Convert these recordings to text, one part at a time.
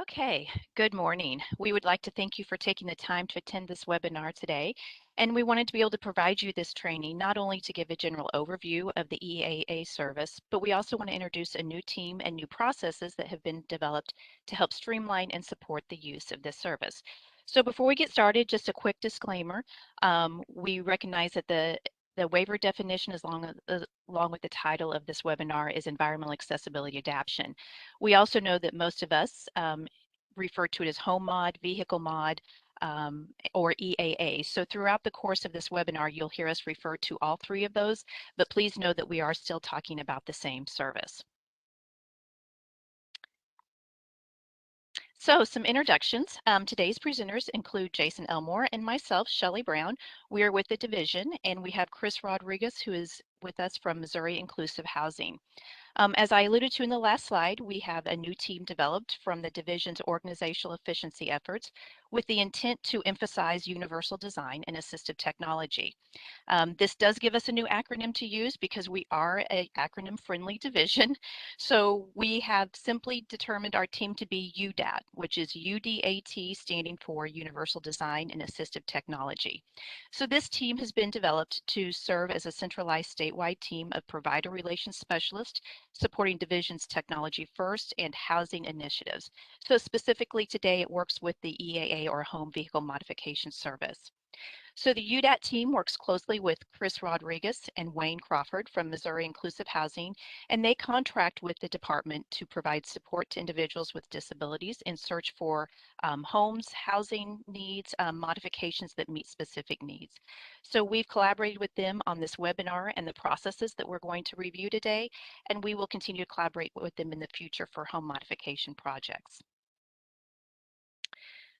Okay, good morning. We would like to thank you for taking the time to attend this webinar today. And we wanted to be able to provide you this training, not only to give a general overview of the EAA service, but we also want to introduce a new team and new processes that have been developed to help streamline and support the use of this service. So before we get started, just a quick disclaimer. We recognize that the waiver definition, along with the title of this webinar, is Environmental Accessibility Adaption. We also know that most of us refer to it as home mod, vehicle mod, or EAA. So throughout the course of this webinar, you'll hear us refer to all three of those, but please know that we are still talking about the same service. So some introductions. Today's presenters include Jason Elmore and myself, Shelley Brown. We are with the division, and we have Chris Rodriguez, who is with us from Missouri Inclusive Housing. As I alluded to in the last slide, we have a new team developed from the division's organizational efficiency efforts with the intent to emphasize universal design and assistive technology. This does give us a new acronym to use because we are an acronym-friendly division. So we have simply determined our team to be UDAT, which is UDAT, standing for Universal Design and Assistive Technology. So this team has been developed to serve as a centralized statewide team of provider relations specialists supporting division's technology first and housing initiatives. So specifically today, it works with the EAA, or Home Vehicle Modification Service. So the UDAT team works closely with Chris Rodriguez and Wayne Crawford from Missouri Inclusive Housing, and they contract with the department to provide support to individuals with disabilities in search for homes, housing needs, modifications that meet specific needs. So we've collaborated with them on this webinar and the processes that we're going to review today, and we will continue to collaborate with them in the future for home modification projects.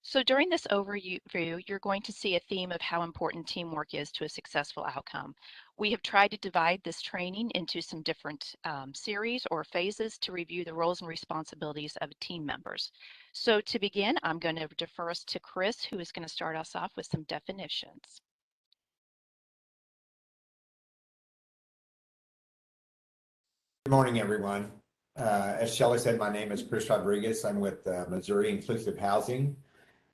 So during this overview, you're going to see a theme of how important teamwork is to a successful outcome. We have tried to divide this training into some different series or phases to review the roles and responsibilities of team members. So to begin, I'm going to defer us to Chris, who is going to start us off with some definitions. Good morning, everyone. As Shelley said, my name is Chris Rodriguez. I'm with Missouri Inclusive Housing,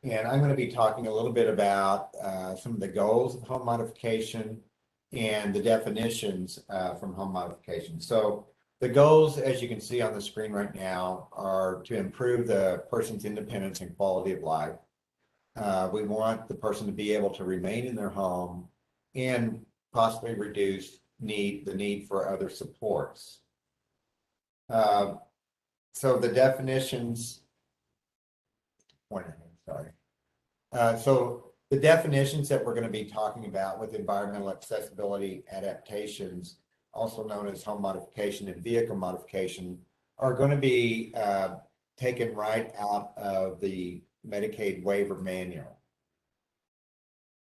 and I'm going to be talking a little bit about some of the goals of home modification and the definitions from home modification. So the goals, as you can see on the screen right now, are to improve the person's independence and quality of life. We want the person to be able to remain in their home and possibly reduce the need for other supports. So the definitions, so the definitions that we're going to be talking about with environmental accessibility adaptations, also known as home modification and vehicle modification, are going to be taken right out of the Medicaid waiver manual.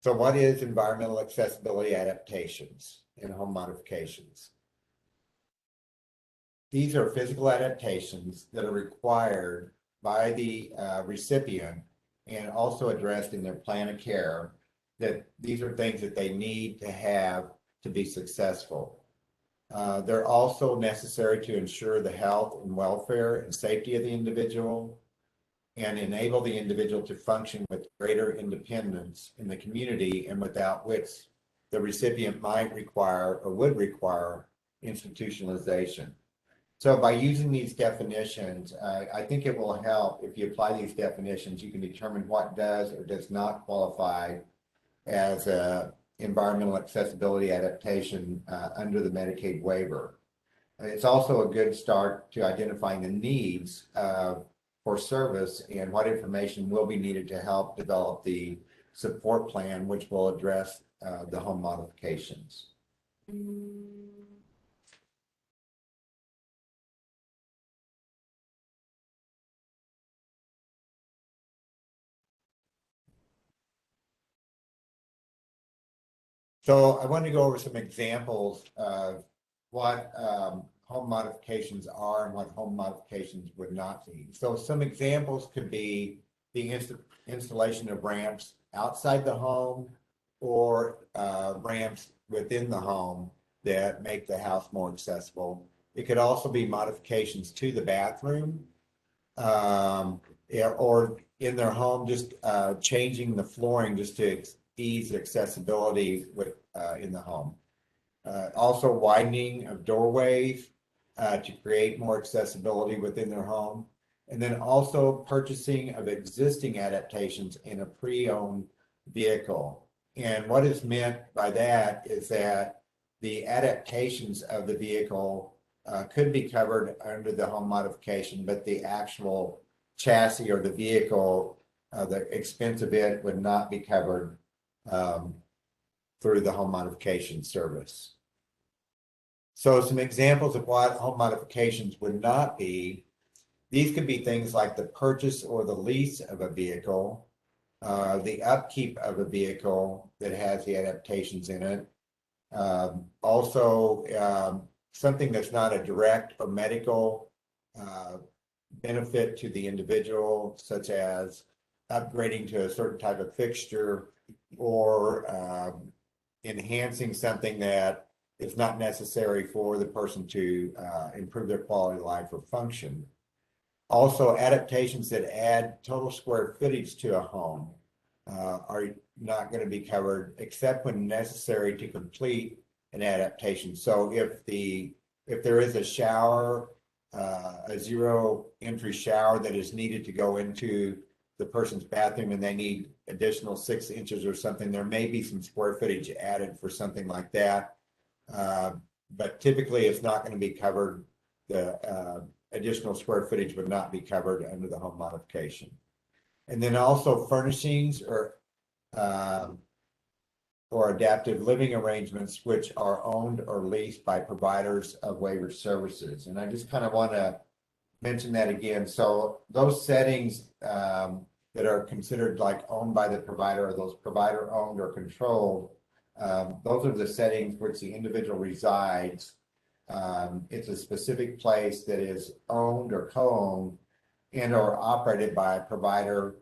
So what is environmental accessibility adaptations in home modifications? These are physical adaptations that are required by the recipient and also addressed in their plan of care, that these are things that they need to have to be successful. They're also necessary to ensure the health and welfare and safety of the individual and enable the individual to function with greater independence in the community, and without which the recipient might require or would require institutionalization. So by using these definitions, I think it will help. If you apply these definitions, you can determine what does or does not qualify as an environmental accessibility adaptation under the Medicaid waiver. It's also a good start to identifying the needs for service and what information will be needed to help develop the support plan, which will address the home modifications. So I want to go over some examples of what home modifications are and what home modifications would not be. So some examples could be the installation of ramps outside the home or ramps within the home that make the house more accessible. It could also be modifications to the bathroom. or in their home, just changing the flooring just to ease accessibility in the home. Also widening of doorways to create more accessibility within their home. And then also purchasing of existing adaptations in a pre-owned vehicle. And what is meant by that is that the adaptations of the vehicle could be covered under the home modification, but the actual chassis or the vehicle, the expense of it would not be covered through the home modification service. So some examples of what home modifications would not be, these could be things like the purchase or the lease of a vehicle, the upkeep of a vehicle that has the adaptations in it. Also, something that's not a direct or medical benefit to the individual, such as upgrading to a certain type of fixture or enhancing something that is not necessary for the person to improve their quality of life or function. Also, adaptations that add total square footage to a home are not going to be covered except when necessary to complete an adaptation. So if there is a shower, a zero entry shower that is needed to go into the person's bathroom and they need additional 6 inches or something, there may be some square footage added for something like that. But typically it's not going to be covered. The additional square footage would not be covered under the home modification. And then also furnishings or adaptive living arrangements which are owned or leased by providers of waiver services. And I just kind of want to mention that again. So those settings that are considered like owned by the provider, or those provider owned or controlled, those are the settings which the individual resides. It's a specific place that is owned or co-owned and or operated by a provider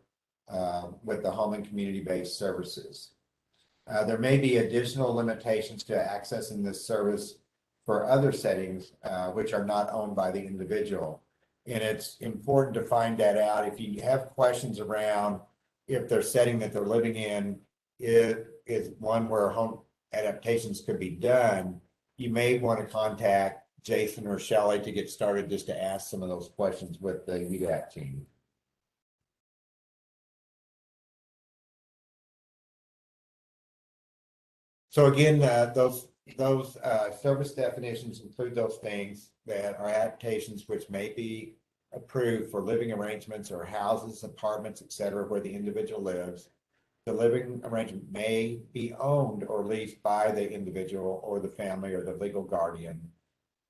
with the home and community-based services. There may be additional limitations to accessing this service for other settings which are not owned by the individual. And it's important to find that out. If you have questions around if their setting that they're living in is one where home adaptations could be done, you may want to contact Jason or Shelley to get started just to ask some of those questions with the UDAP team. So again, those service definitions include those things that are adaptations which may be approved for living arrangements or houses, apartments, etc., where the individual lives. The living arrangement may be owned or leased by the individual or the family or the legal guardian.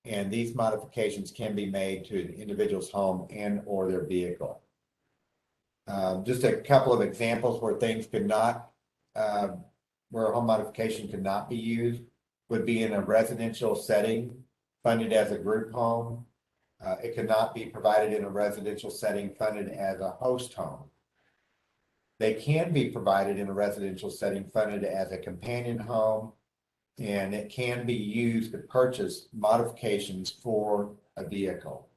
And these modifications can be made to the individual's home and or their vehicle. Just a couple of examples where things could not, where a home modification could not be used would be in a residential setting funded as a group home. It could not be provided in a residential setting funded as a host home. They can be provided in a residential setting funded as a companion home, and it can be used to purchase modifications for a vehicle.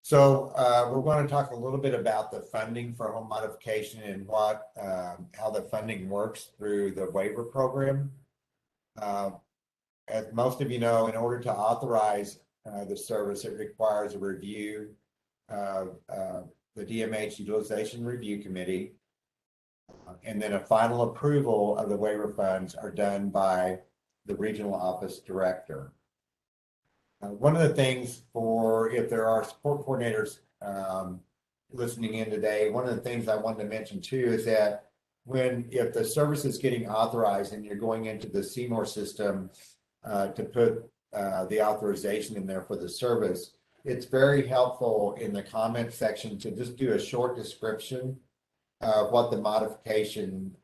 So we're going to talk a little bit about the funding for home modification and how the funding works through the waiver program. As most of you know, in order to authorize the service, it requires a review of the DMH Utilization Review Committee, and then a final approval of the waiver funds are done by the regional office director. One of the things if there are support coordinators listening in today, one of the things I wanted to mention too is that if the service is getting authorized and you're going into the Seymour system to put the authorization in there for the service, it's very helpful in the comment section to just do a short description of what the modification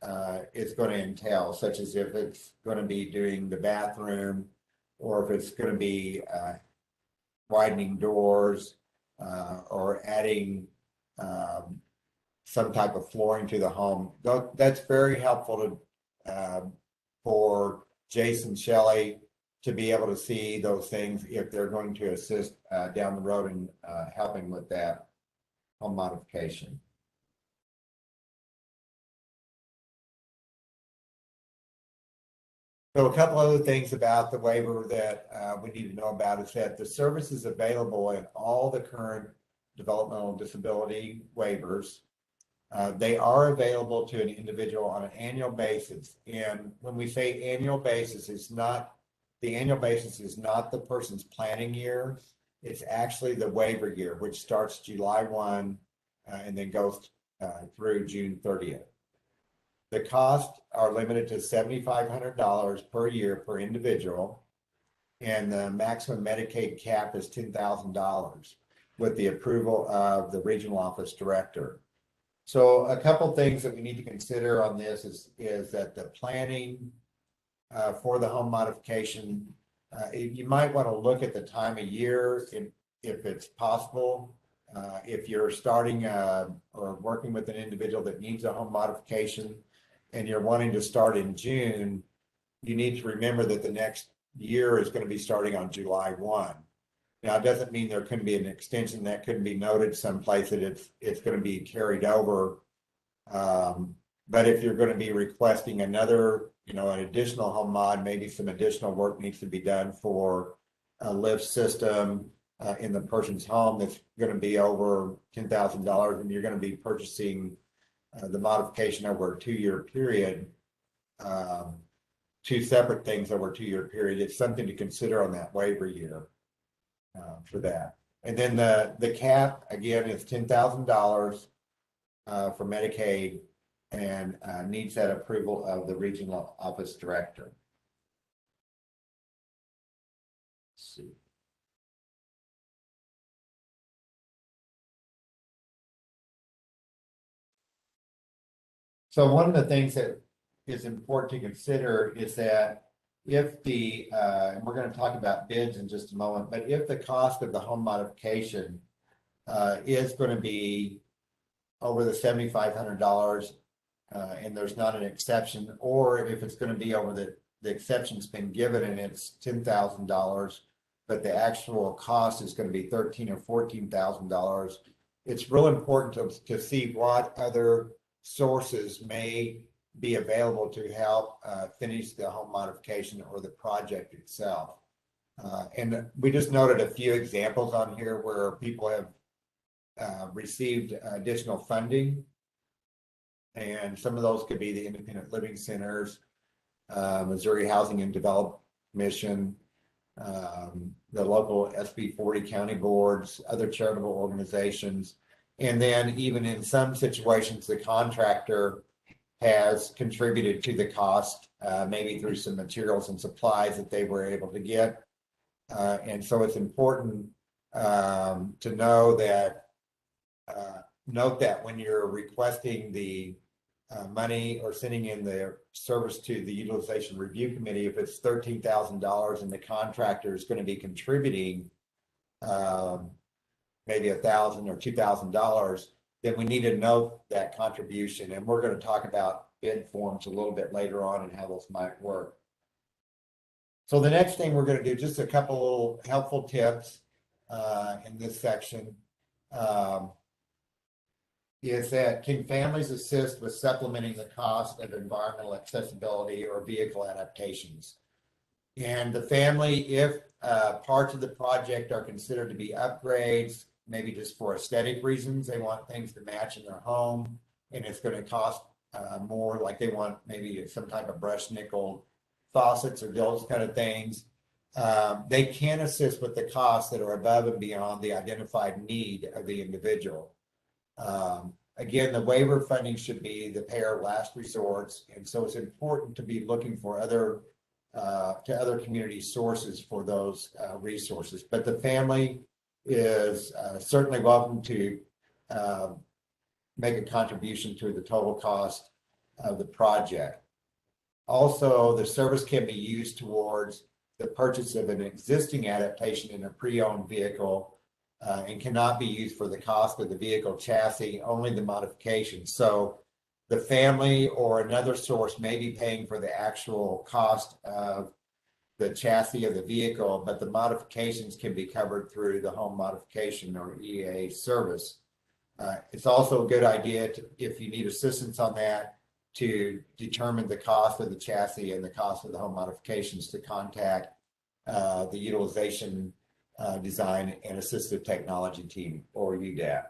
is going to entail, such as if it's going to be doing the bathroom or if it's going to be widening doors or adding some type of flooring to the home. That's very helpful for Jason, Shelley to be able to see those things if they're going to assist down the road in helping with that home modification. So a couple other things about the waiver that we need to know about is that the service is available in all the current developmental disability waivers. They are available to an individual on an annual basis. And when we say annual basis, the annual basis is not the person's planning year. It's actually the waiver year, which starts July 1 and then goes through June 30th. The costs are limited to $7,500 per year per individual, and the maximum Medicaid cap is $10,000 with the approval of the regional office director. So a couple things that we need to consider on this is that the planning for the home modification, you might want to look at the time of year if it's possible. If you're starting or working with an individual that needs a home modification and you're wanting to start in June, you need to remember that the next year is going to be starting on July 1. Now, it doesn't mean there couldn't be an extension that couldn't be noted someplace that it's going to be carried over. But if you're going to be requesting another, an additional home mod, maybe some additional work needs to be done for a lift system in the person's home that's going to be over $10,000, and you're going to be purchasing the modification over a 2-year period, two separate things over a 2-year period. It's something to consider on that waiver year for that. And then the cap, again, is $10,000 for Medicaid and needs that approval of the regional office director. Let's see. So one of the things that is important to consider is that if and we're going to talk about bids in just a moment, but if the cost of the home modification is going to be over the $7,500 and there's not an exception, or if it's going to be over the exception's been given and it's $10,000, but the actual cost is going to be $13,000 or $14,000, it's real important to see what other sources may be available to help finish the home modification or the project itself. And we just noted a few examples on here where people have received additional funding. And some of those could be the independent living centers, Missouri Housing and Development Mission, the local SB 40 county boards, other charitable organizations. And then even in some situations, the contractor has contributed to the cost, maybe through some materials and supplies that they were able to get. And so it's important to know that, note that when you're requesting the money or sending in the service to the utilization review committee, if it's $13,000 and the contractor is going to be contributing maybe $1,000 or $2,000, then we need to note that contribution. And we're going to talk about bid forms a little bit later on and how those might work. So the next thing we're going to do, just a couple little helpful tips in this section, is that can families assist with supplementing the cost of environmental accessibility or vehicle adaptations? And the family, if parts of the project are considered to be upgrades, maybe just for aesthetic reasons, they want things to match in their home, and it's going to cost more, like they want maybe some type of brushed nickel faucets or those kind of things, they can assist with the costs that are above and beyond the identified need of the individual. Again, the waiver funding should be the payer of last resorts, and so it's important to be looking for other community sources for those resources. But the family is certainly welcome to make a contribution to the total cost of the project. Also, the service can be used towards the purchase of an existing adaptation in a pre-owned vehicle and cannot be used for the cost of the vehicle chassis, only the modification. So the family or another source may be paying for the actual cost of the chassis of the vehicle, but the modifications can be covered through the home modification or EAA service. It's also a good idea to, if you need assistance on that, to determine the cost of the chassis and the cost of the home modifications, to contact the utilization design and assistive technology team, or UDAT.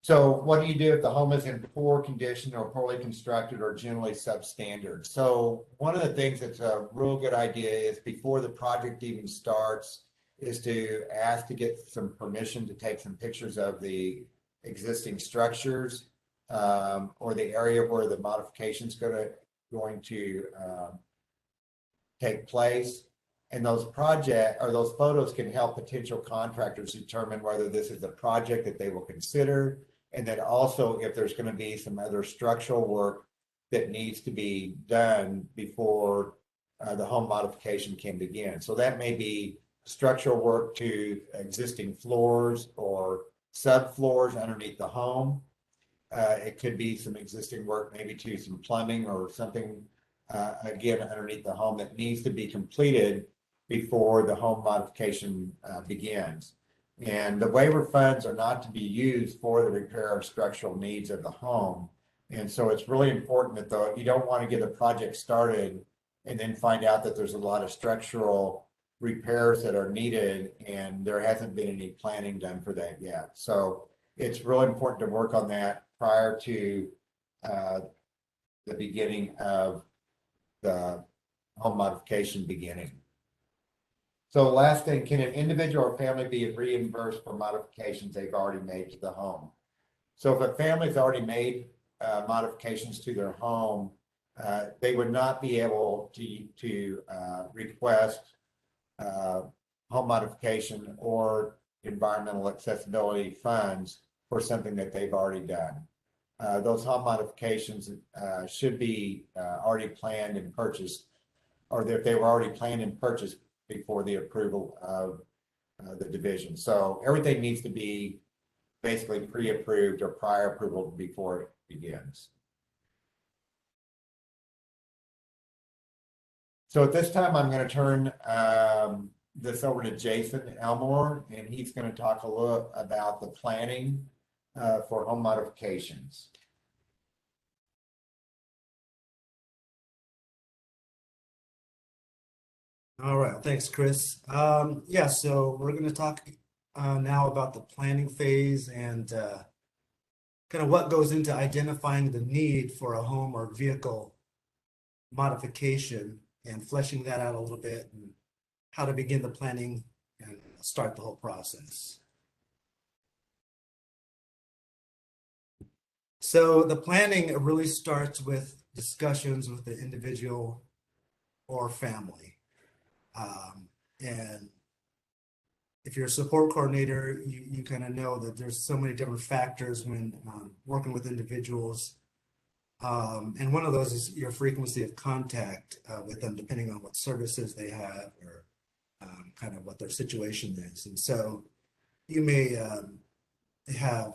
So what do you do if the home is in poor condition or poorly constructed or generally substandard? So one of the things that's a real good idea is, before the project even starts, is to ask to get some permission to take some pictures of the existing structures, or the area where the modification is going to take place. And those photos can help potential contractors determine whether this is a project that they will consider. And then also, if there's going to be some other structural work that needs to be done before the home modification can begin. So that may be structural work to existing floors or subfloors underneath the home. It could be some existing work, maybe to some plumbing or something, again, underneath the home, that needs to be completed before the home modification begins. And the waiver funds are not to be used for the repair of structural needs of the home. And so it's really important that you don't want to get a project started and then find out that there's a lot of structural repairs that are needed and there hasn't been any planning done for that yet. So it's really important to work on that prior to the beginning of the home modification beginning. So last thing, can an individual or family be reimbursed for modifications they've already made to the home? So if a family's already made modifications to their home, they would not be able to request home modification or environmental accessibility funds for something that they've already done. Those home modifications should be already planned and purchased, or if they were already planned and purchased before the approval of the division. So everything needs to be basically pre-approved or prior approval before it begins. So at this time, I'm going to turn this over to Jason Elmore, and he's going to talk a little about the planning for home modifications. All right, thanks, Chris. Yeah, so we're going to talk now about the planning phase and kind of what goes into identifying the need for a home or vehicle modification and fleshing that out a little bit, and how to begin the planning and start the whole process. So the planning really starts with discussions with the individual or family. And if you're a support coordinator, you kind of know that there's so many different factors when working with individuals. And one of those is your frequency of contact with them, depending on what services they have or kind of what their situation is. And so you may have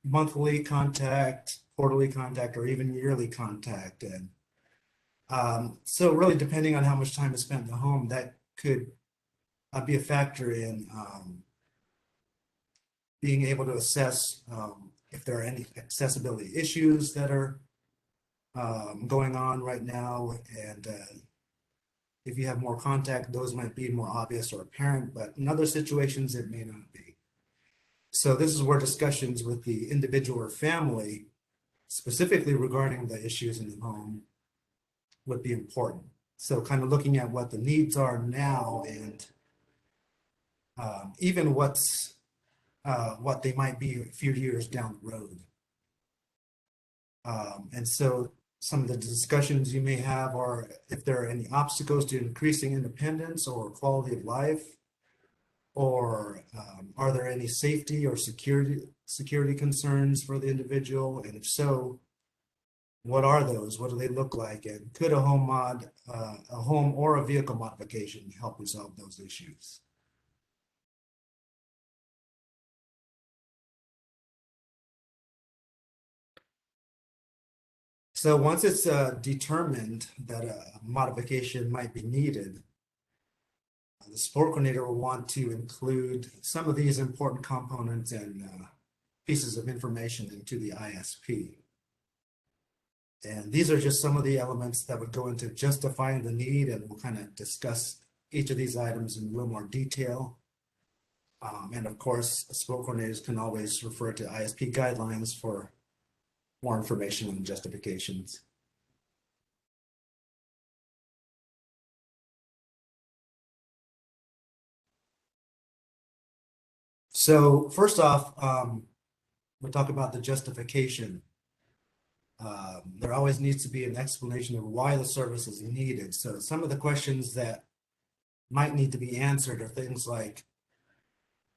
monthly contact, quarterly contact, or even yearly contact. And so really, depending on how much time is spent in the home, that could be a factor in being able to assess if there are any accessibility issues that are going on right now. And if you have more contact, those might be more obvious or apparent, but in other situations, it may not be. So this is where discussions with the individual or family, specifically regarding the issues in the home, would be important. So kind of looking at what the needs are now, and even what they might be a few years down the road. And so some of the discussions you may have are if there are any obstacles to increasing independence or quality of life, or are there any safety or security concerns for the individual? And if so, what are those? What do they look like? And could a home or a vehicle modification help resolve those issues? So once it's determined that a modification might be needed, the support coordinator will want to include some of these important components and pieces of information into the ISP. And these are just some of the elements that would go into justifying the need, and we'll kind of discuss each of these items in a little more detail. And of course, support coordinators can always refer to ISP guidelines for more information on justifications. So first off, we'll talk about the justification. There always needs to be an explanation of why the service is needed. So some of the questions that might need to be answered are things like,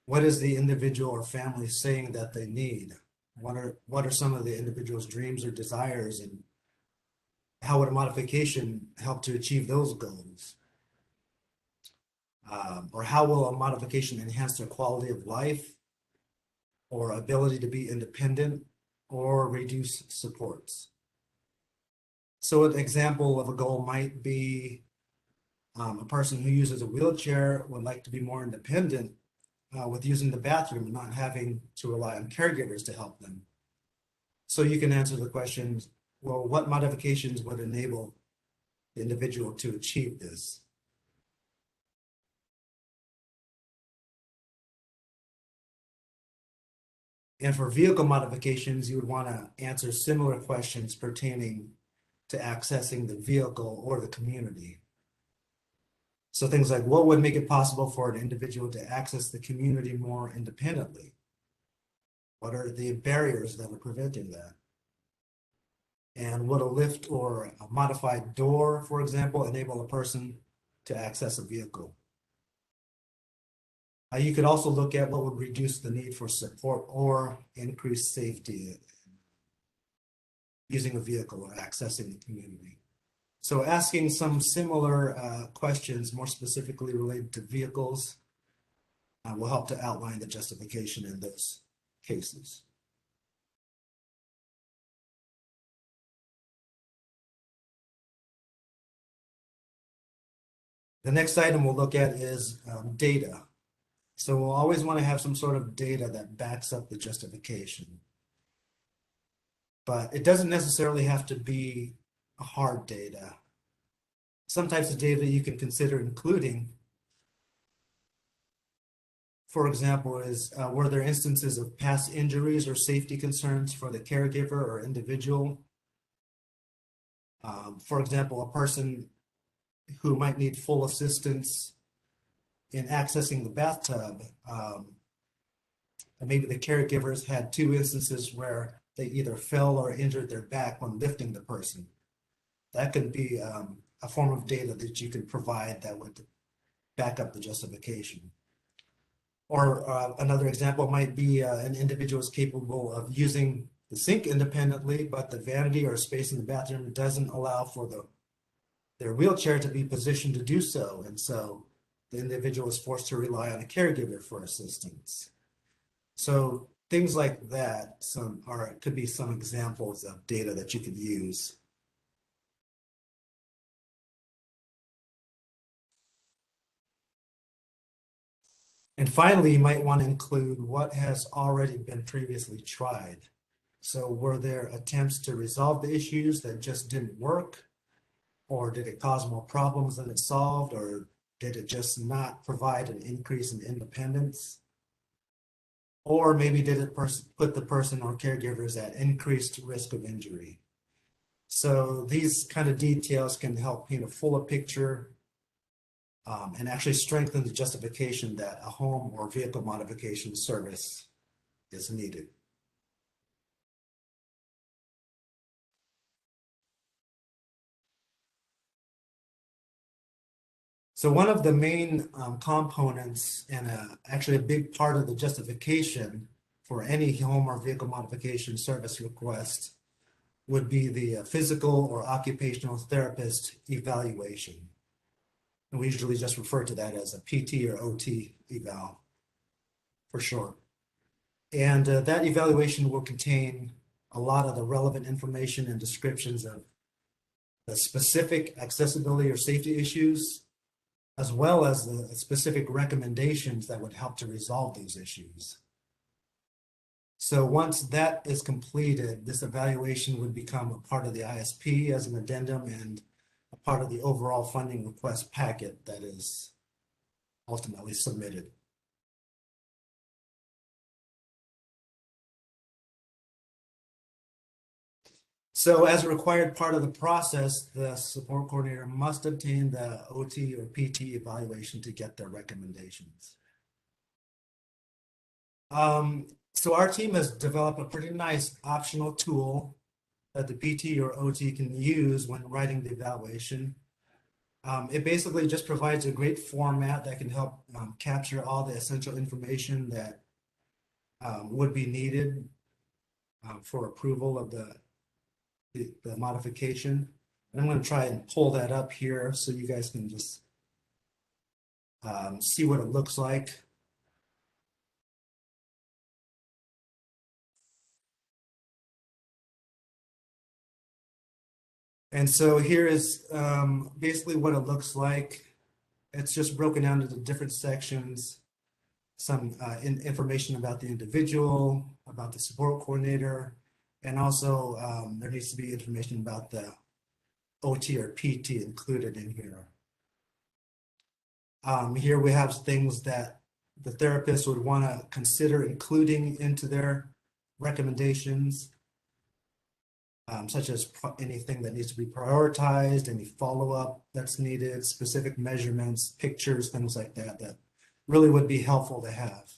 what is the individual or family saying that they need? What are some of the individual's dreams or desires, and how would a modification help to achieve those goals? Or how will a modification enhance their quality of life or ability to be independent or reduce supports? So an example of a goal might be a person who uses a wheelchair would like to be more independent with using the bathroom and not having to rely on caregivers to help them. So you can answer the question, well, what modifications would enable the individual to achieve this? And for vehicle modifications, you would want to answer similar questions pertaining to accessing the vehicle or the community. So things like, what would make it possible for an individual to access the community more independently? What are the barriers that are preventing that? And would a lift or a modified door, for example, enable a person to access a vehicle? You could also look at what would reduce the need for support or increase safety using a vehicle or accessing the community. So asking some similar questions, more specifically related to vehicles, will help to outline the justification in those cases. The next item we'll look at is data. So we'll always want to have some sort of data that backs up the justification. But it doesn't necessarily have to be a hard data. Some types of data you can consider including, for example, is were there instances of past injuries or safety concerns for the caregiver or individual? For example, a person who might need full assistance in accessing the bathtub, and maybe the caregivers had 2 instances where they either fell or injured their back when lifting the person. That could be a form of data that you can provide that would back up the justification. Or another example might be an individual is capable of using the sink independently, but the vanity or space in the bathroom doesn't allow for their wheelchair to be positioned to do so. And so the individual is forced to rely on a caregiver for assistance. So things like that could be some examples of data that you could use. And finally, you might want to include what has already been previously tried. So were there attempts to resolve the issues that just didn't work? Or did it cause more problems than it solved? Or did it just not provide an increase in independence? Or maybe did it put the person or caregivers at increased risk of injury? So these kind of details can help paint a fuller picture and actually strengthen the justification that a home or vehicle modification service is needed. So one of the main components and actually a big part of the justification for any home or vehicle modification service request would be the physical or occupational therapist evaluation. And we usually just refer to that as a PT or OT eval for short. And that evaluation will contain a lot of the relevant information and descriptions of the specific accessibility or safety issues, as well as the specific recommendations that would help to resolve these issues. So once that is completed, this evaluation would become a part of the ISP as an addendum and a part of the overall funding request packet that is ultimately submitted. So as a required part of the process, the support coordinator must obtain the OT or PT evaluation to get their recommendations. So our team has developed a pretty nice optional tool that the PT or OT can use when writing the evaluation. It basically just provides a great format that can help capture all the essential information that would be needed for approval of the modification. And I'm going to try and pull that up here so you guys can just see what it looks like. And so here is basically what it looks like. It's just broken down into different sections, some information about the individual, about the support coordinator, and also there needs to be information about the OT or PT included in here. Here we have things that the therapist would want to consider including into their recommendations, such as anything that needs to be prioritized, any follow-up that's needed, specific measurements, pictures, things like that, that really would be helpful to have.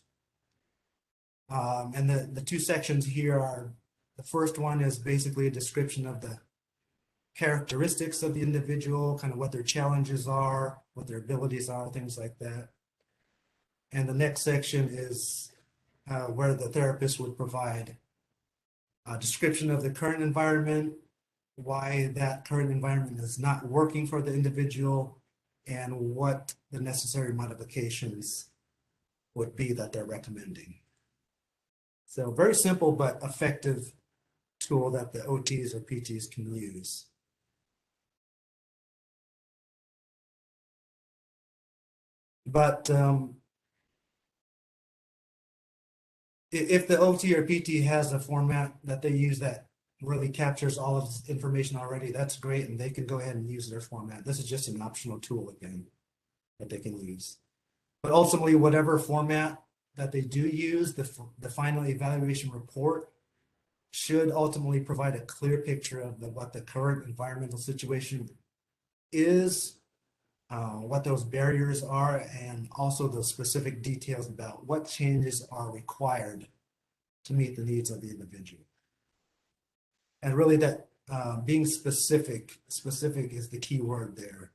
And the two sections here are, the first one is basically a description of the characteristics of the individual, kind of what their challenges are, what their abilities are, things like that. And the next section is where the therapist would provide a description of the current environment, why that current environment is not working for the individual, and what the necessary modifications would be that they're recommending. So very simple but effective tool that the OTs or PTs can use. But if the OT or PT has a format that they use that really captures all of this information already, that's great, and they can go ahead and use their format. This is just an optional tool again that they can use. But ultimately, whatever format that they do use, the final evaluation report should ultimately provide a clear picture of what the current environmental situation is, what those barriers are, and also the specific details about what changes are required to meet the needs of the individual. And really that being specific is the key word there.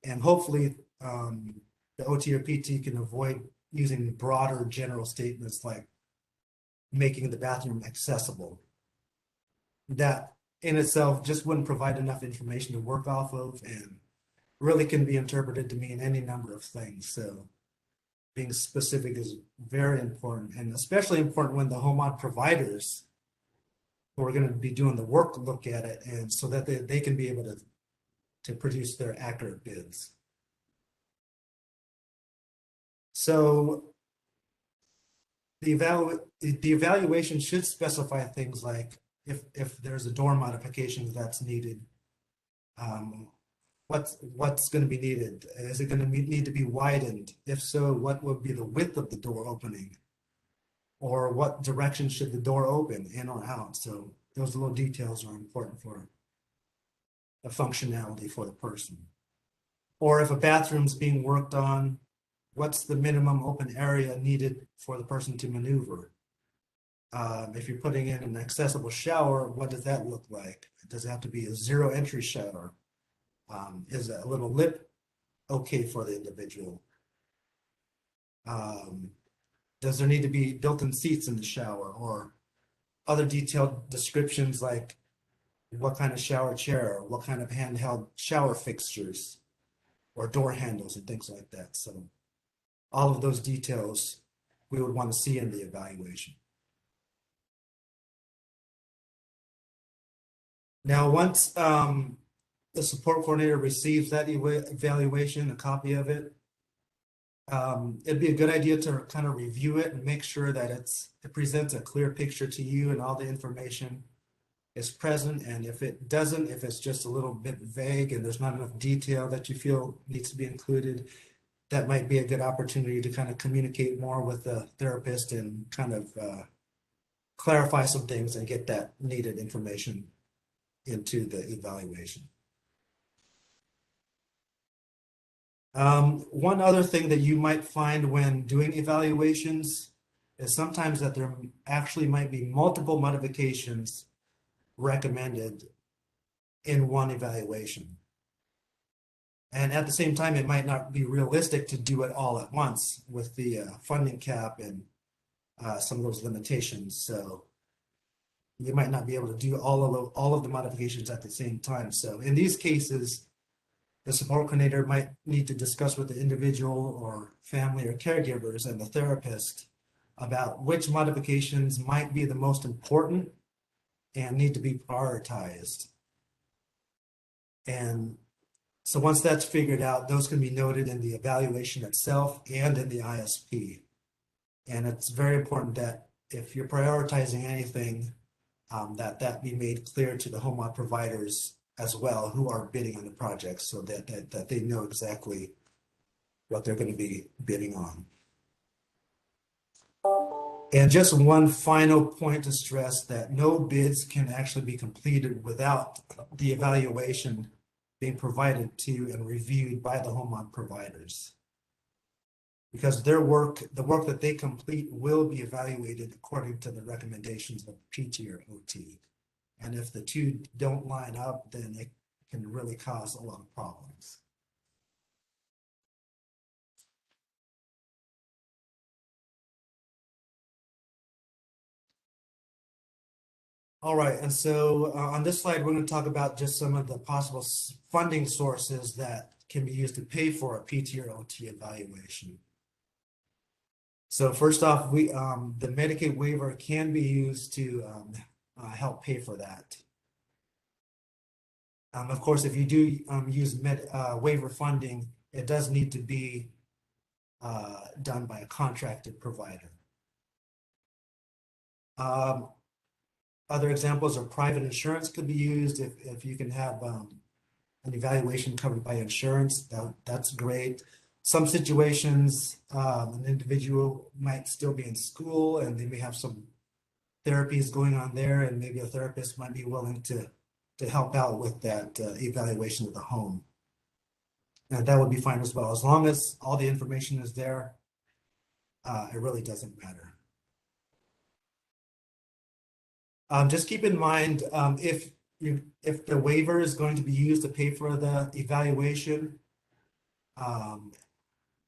And hopefully the OT or PT can avoid using broader general statements like making the bathroom accessible. That in itself just wouldn't provide enough information to work off of and really can be interpreted to mean any number of things. So being specific is very important, and especially important when the home mod providers who are going to be doing the work look at it, and so that they can be able to produce their accurate bids. So the evaluation should specify things like if there's a door modification that's needed, what's going to be needed? Is it going to need to be widened? If so, what would be the width of the door opening? Or what direction should the door open, in or out? So those little details are important for the functionality for the person. Or if a bathroom's being worked on, what's the minimum open area needed for the person to maneuver? If you're putting in an accessible shower, what does that look like? Does it have to be a zero entry shower? Is a little lip okay for the individual? Does there need to be built-in seats in the shower, or other detailed descriptions like what kind of shower chair, what kind of handheld shower fixtures, or door handles and things like that. So all of those details we would want to see in the evaluation. Now, once the support coordinator receives that evaluation, a copy of it, it'd be a good idea to kind of review it and make sure that it presents a clear picture to you and all the information is present. And if it doesn't, if it's just a little bit vague and there's not enough detail that you feel needs to be included, that might be a good opportunity to kind of communicate more with the therapist and kind of clarify some things and get that needed information into the evaluation. One other thing that you might find when doing evaluations is sometimes that there actually might be multiple modifications recommended in one evaluation. And at the same time, it might not be realistic to do it all at once with the funding cap and some of those limitations. So you might not be able to do all of the modifications at the same time. So in these cases, the support coordinator might need to discuss with the individual or family or caregivers and the therapist about which modifications might be the most important and need to be prioritized. And so once that's figured out, those can be noted in the evaluation itself and in the ISP. And it's very important that if you're prioritizing anything, that be made clear to the home mod providers as well who are bidding on the project, so that they know exactly what they're going to be bidding on. And just one final point to stress that no bids can actually be completed without the evaluation being provided to and reviewed by the home mod providers. Because their work, the work that they complete will be evaluated according to the recommendations of PT or OT. And if the two don't line up, then it can really cause a lot of problems. All right, and so on this slide, we're going to talk about just some of the possible funding sources that can be used to pay for a PT or OT evaluation. So first off, the Medicaid waiver can be used to help pay for that. Of course, if you do use waiver funding, it does need to be done by a contracted provider. Other examples are private insurance could be used if you can have an evaluation covered by insurance. That's great. Some situations, an individual might still be in school and they may have some therapies going on there, and maybe a therapist might be willing to help out with that evaluation of the home. And that would be fine as well. As long as all the information is there, it really doesn't matter. Just keep in mind, if the waiver is going to be used to pay for the evaluation,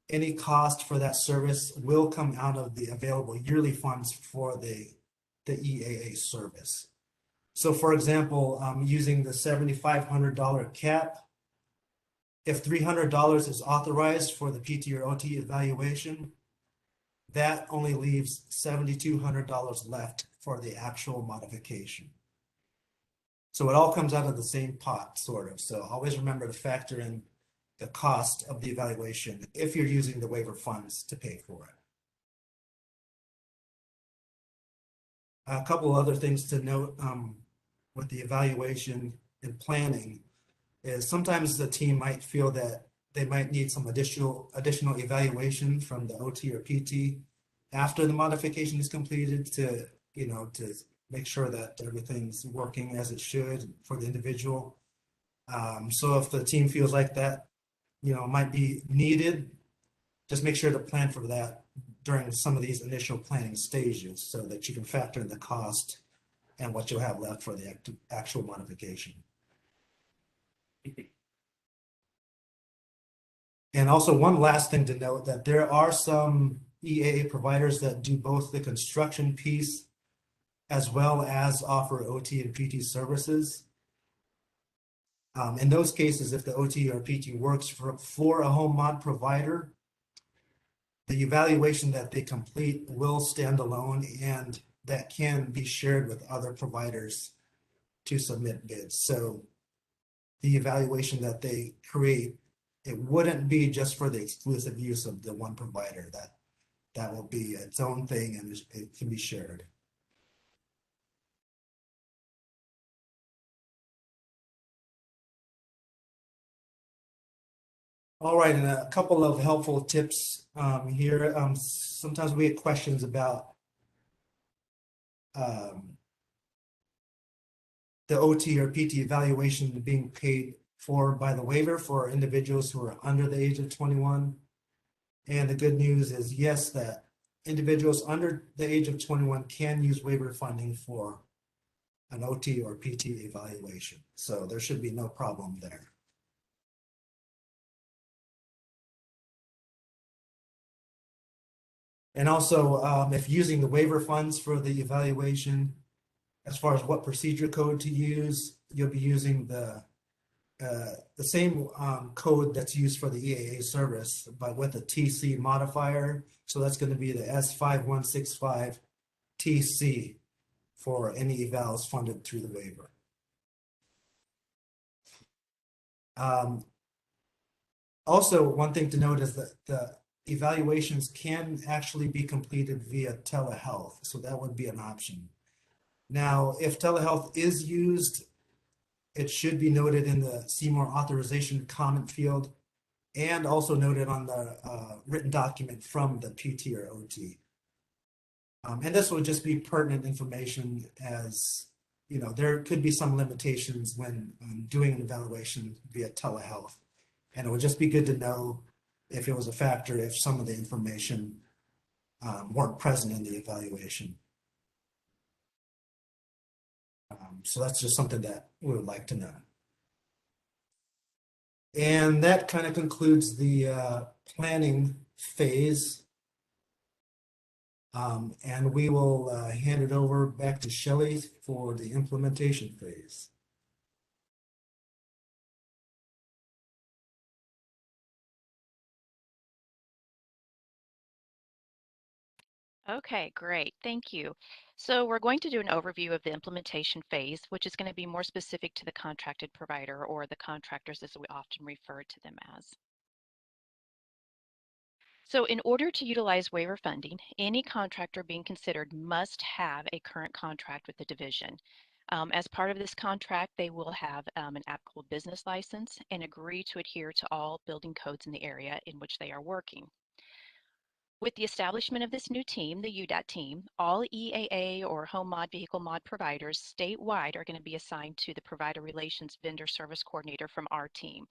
any cost for that service will come out of the available yearly funds for the EAA service. So for example, using the $7,500 cap, if $300 is authorized for the PT or OT evaluation, that only leaves $7,200 left for the actual modification. So it all comes out of the same pot, sort of. So always remember to factor in the cost of the evaluation if you're using the waiver funds to pay for it. A couple other things to note with the evaluation and planning is sometimes the team might feel that they might need some additional evaluation from the OT or PT after the modification is completed to make sure that everything's working as it should for the individual. So if the team feels like that, might be needed, just make sure to plan for that during some of these initial planning stages so that you can factor in the cost and what you'll have left for the actual modification. And also one last thing to note, that there are some EAA providers that do both the construction piece as well as offer OT and PT services. In those cases, if the OT or PT works for a home mod provider, the evaluation that they complete will stand alone, and that can be shared with other providers to submit bids. So the evaluation that they create, it wouldn't be just for the exclusive use of the one provider. That will be its own thing and it can be shared. All right, and a couple of helpful tips here. Sometimes we get questions about the OT or PT evaluation being paid for by the waiver for individuals who are under the age of 21. And the good news is, yes, that individuals under the age of 21 can use waiver funding for an OT or PT evaluation. So there should be no problem there. And also, if using the waiver funds for the evaluation, as far as what procedure code to use, you'll be using the same code that's used for the EAA service, but with a TC modifier. So that's going to be the S5165 TC for any evals funded through the waiver. Also, one thing to note is that the evaluations can actually be completed via telehealth, so that would be an option. Now, if telehealth is used, it should be noted in the Seymour authorization comment field and also noted on the written document from the PT or OT. And this will just be pertinent information, as you know, there could be some limitations when doing an evaluation via telehealth. And it would just be good to know if it was a factor, if some of the information weren't present in the evaluation. So that's just something that we would like to know. And that kind of concludes the planning phase. And we will hand it over back to Shelley for the implementation phase. Okay, great. Thank you. So we're going to do an overview of the implementation phase, which is going to be more specific to the contracted provider or the contractors as we often refer to them as. So in order to utilize waiver funding, any contractor being considered must have a current contract with the division. As part of this contract, they will have an applicable business license and agree to adhere to all building codes in the area in which they are working. With the establishment of this new team, the UDAT team, all EAA or home mod vehicle mod providers statewide are going to be assigned to the Provider Relations Vendor Service Coordinator from our team.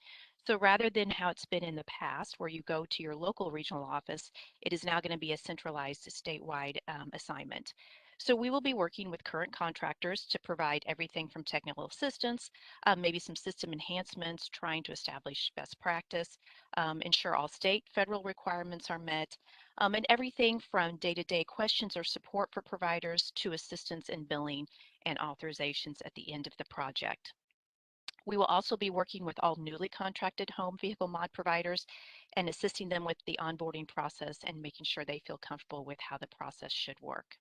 So rather than how it's been in the past, where you go to your local regional office, it is now going to be a centralized statewide assignment. So we will be working with current contractors to provide everything from technical assistance, maybe some system enhancements, trying to establish best practice, ensure all state, federal requirements are met, and everything from day-to-day questions or support for providers to assistance in billing and authorizations at the end of the project. We will also be working with all newly contracted home vehicle mod providers and assisting them with the onboarding process and making sure they feel comfortable with how the process should work.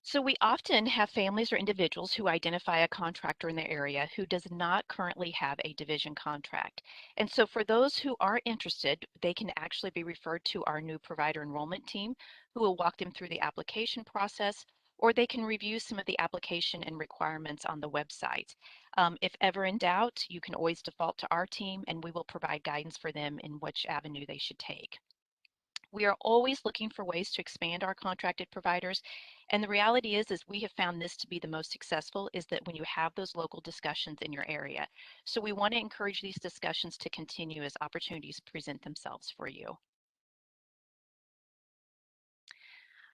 So we often have families or individuals who identify a contractor in their area who does not currently have a division contract. And so for those who are interested, they can actually be referred to our new provider enrollment team who will walk them through the application process, or they can review some of the application and requirements on the website. If ever in doubt, you can always default to our team and we will provide guidance for them in which avenue they should take. We are always looking for ways to expand our contracted providers. And the reality is we have found this to be the most successful is that when you have those local discussions in your area. So we want to encourage these discussions to continue as opportunities present themselves for you.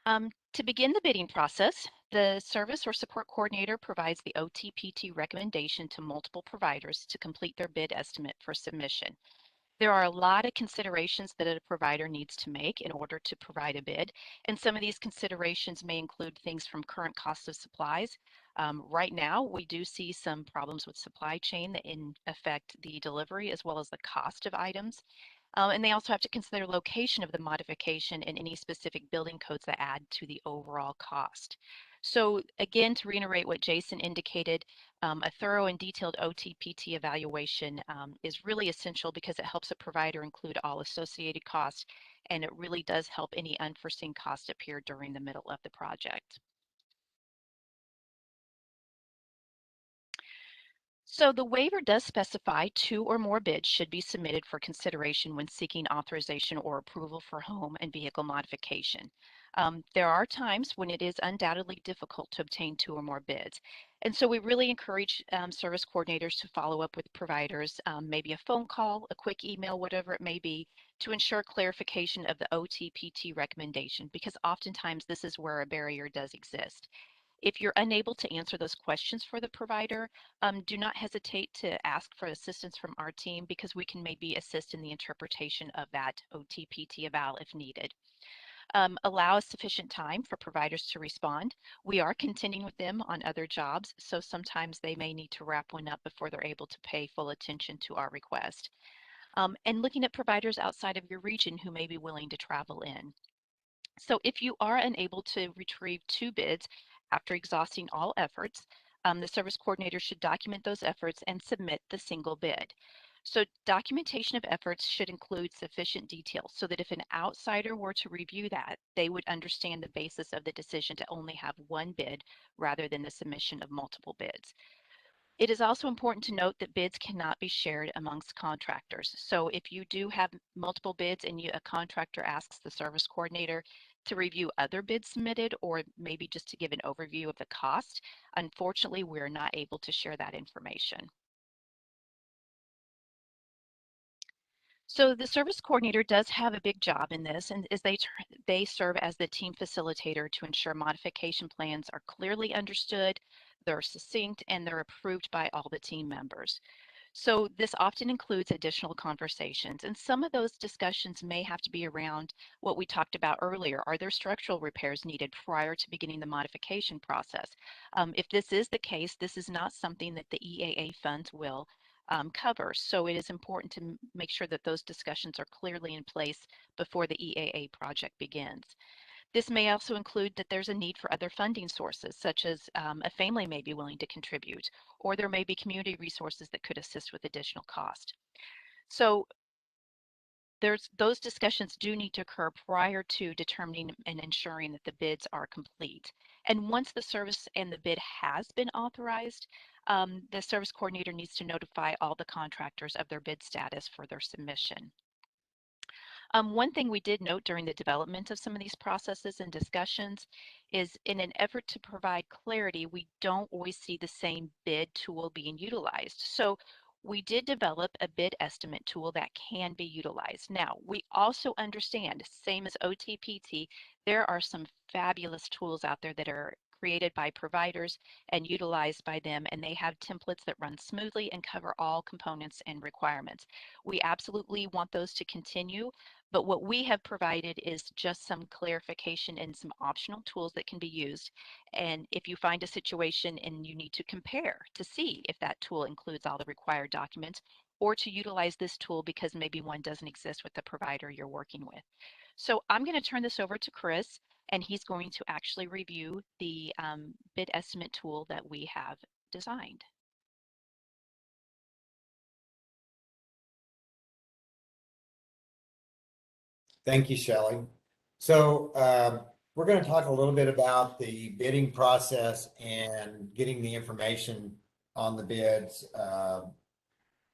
To begin the bidding process, the service or support coordinator provides the OTPT recommendation to multiple providers to complete their bid estimate for submission. There are a lot of considerations that a provider needs to make in order to provide a bid, and some of these considerations may include things from current costs of supplies. Right now, we do see some problems with supply chain that affect the delivery as well as the cost of items. And they also have to consider location of the modification and any specific building codes that add to the overall cost. So again, to reiterate what Jason indicated, a thorough and detailed OTPT evaluation is really essential because it helps a provider include all associated costs, and it really does help any unforeseen costs appear during the middle of the project. So the waiver does specify 2 or more bids should be submitted for consideration when seeking authorization or approval for home and vehicle modification. There are times when it is undoubtedly difficult to obtain 2 or more bids. And so we really encourage service coordinators to follow up with providers, maybe a phone call, a quick email, whatever it may be, to ensure clarification of the OTPT recommendation, because oftentimes this is where a barrier does exist. If you're unable to answer those questions for the provider, do not hesitate to ask for assistance from our team because we can maybe assist in the interpretation of that OTPT eval if needed. Allow sufficient time for providers to respond. We are contending with them on other jobs, so sometimes they may need to wrap one up before they're able to pay full attention to our request. And looking at providers outside of your region who may be willing to travel in. So if you are unable to retrieve 2 bids after exhausting all efforts, the service coordinator should document those efforts and submit the single bid. So documentation of efforts should include sufficient detail so that if an outsider were to review that, they would understand the basis of the decision to only have 1 bid rather than the submission of multiple bids. It is also important to note that bids cannot be shared amongst contractors. So if you do have multiple bids and a contractor asks the service coordinator to review other bids submitted or maybe just to give an overview of the cost, unfortunately, we're not able to share that information. So the service coordinator does have a big job in this, and is they serve as the team facilitator to ensure modification plans are clearly understood, they're succinct, and they're approved by all the team members. So this often includes additional conversations, and some of those discussions may have to be around what we talked about earlier. Are there structural repairs needed prior to beginning the modification process? If this is the case, this is not something that the EAA funds will cover. So it is important to make sure that those discussions are clearly in place before the EAA project begins. This may also include that there's a need for other funding sources, such as a family may be willing to contribute, or there may be community resources that could assist with additional cost. So those discussions do need to occur prior to determining and ensuring that the bids are complete. And once the service and the bid has been authorized, the service coordinator needs to notify all the contractors of their bid status for their submission. One thing we did note during the development of some of these processes and discussions is in an effort to provide clarity, we don't always see the same bid tool being utilized. So we did develop a bid estimate tool that can be utilized. Now, we also understand, same as OTPT, there are some fabulous tools out there that are created by providers and utilized by them, and they have templates that run smoothly and cover all components and requirements. We absolutely want those to continue, but what we have provided is just some clarification and some optional tools that can be used. And if you find a situation and you need to compare to see if that tool includes all the required documents, or to utilize this tool because maybe one doesn't exist with the provider you're working with. So I'm going to turn this over to Chris, and he's going to actually review the bid estimate tool that we have designed. Thank you, Shelley. So we're going to talk a little bit about the bidding process and getting the information on the bids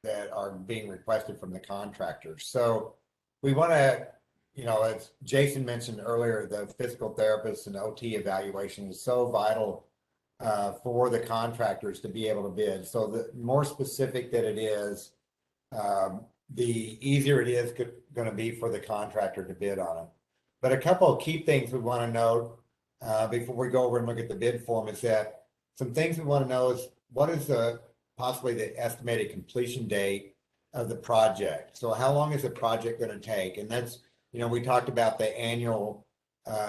that are being requested from the contractors. So we want to, as Jason mentioned earlier, the physical therapist and OT evaluation is so vital for the contractors to be able to bid. So the more specific that it is, the easier it is going to be for the contractor to bid on it. But a couple of key things we want to know before we go over and look at the bid form is that some things we want to know is what is possibly the estimated completion date of the project. So how long is the project going to take? And that's, we talked about the annual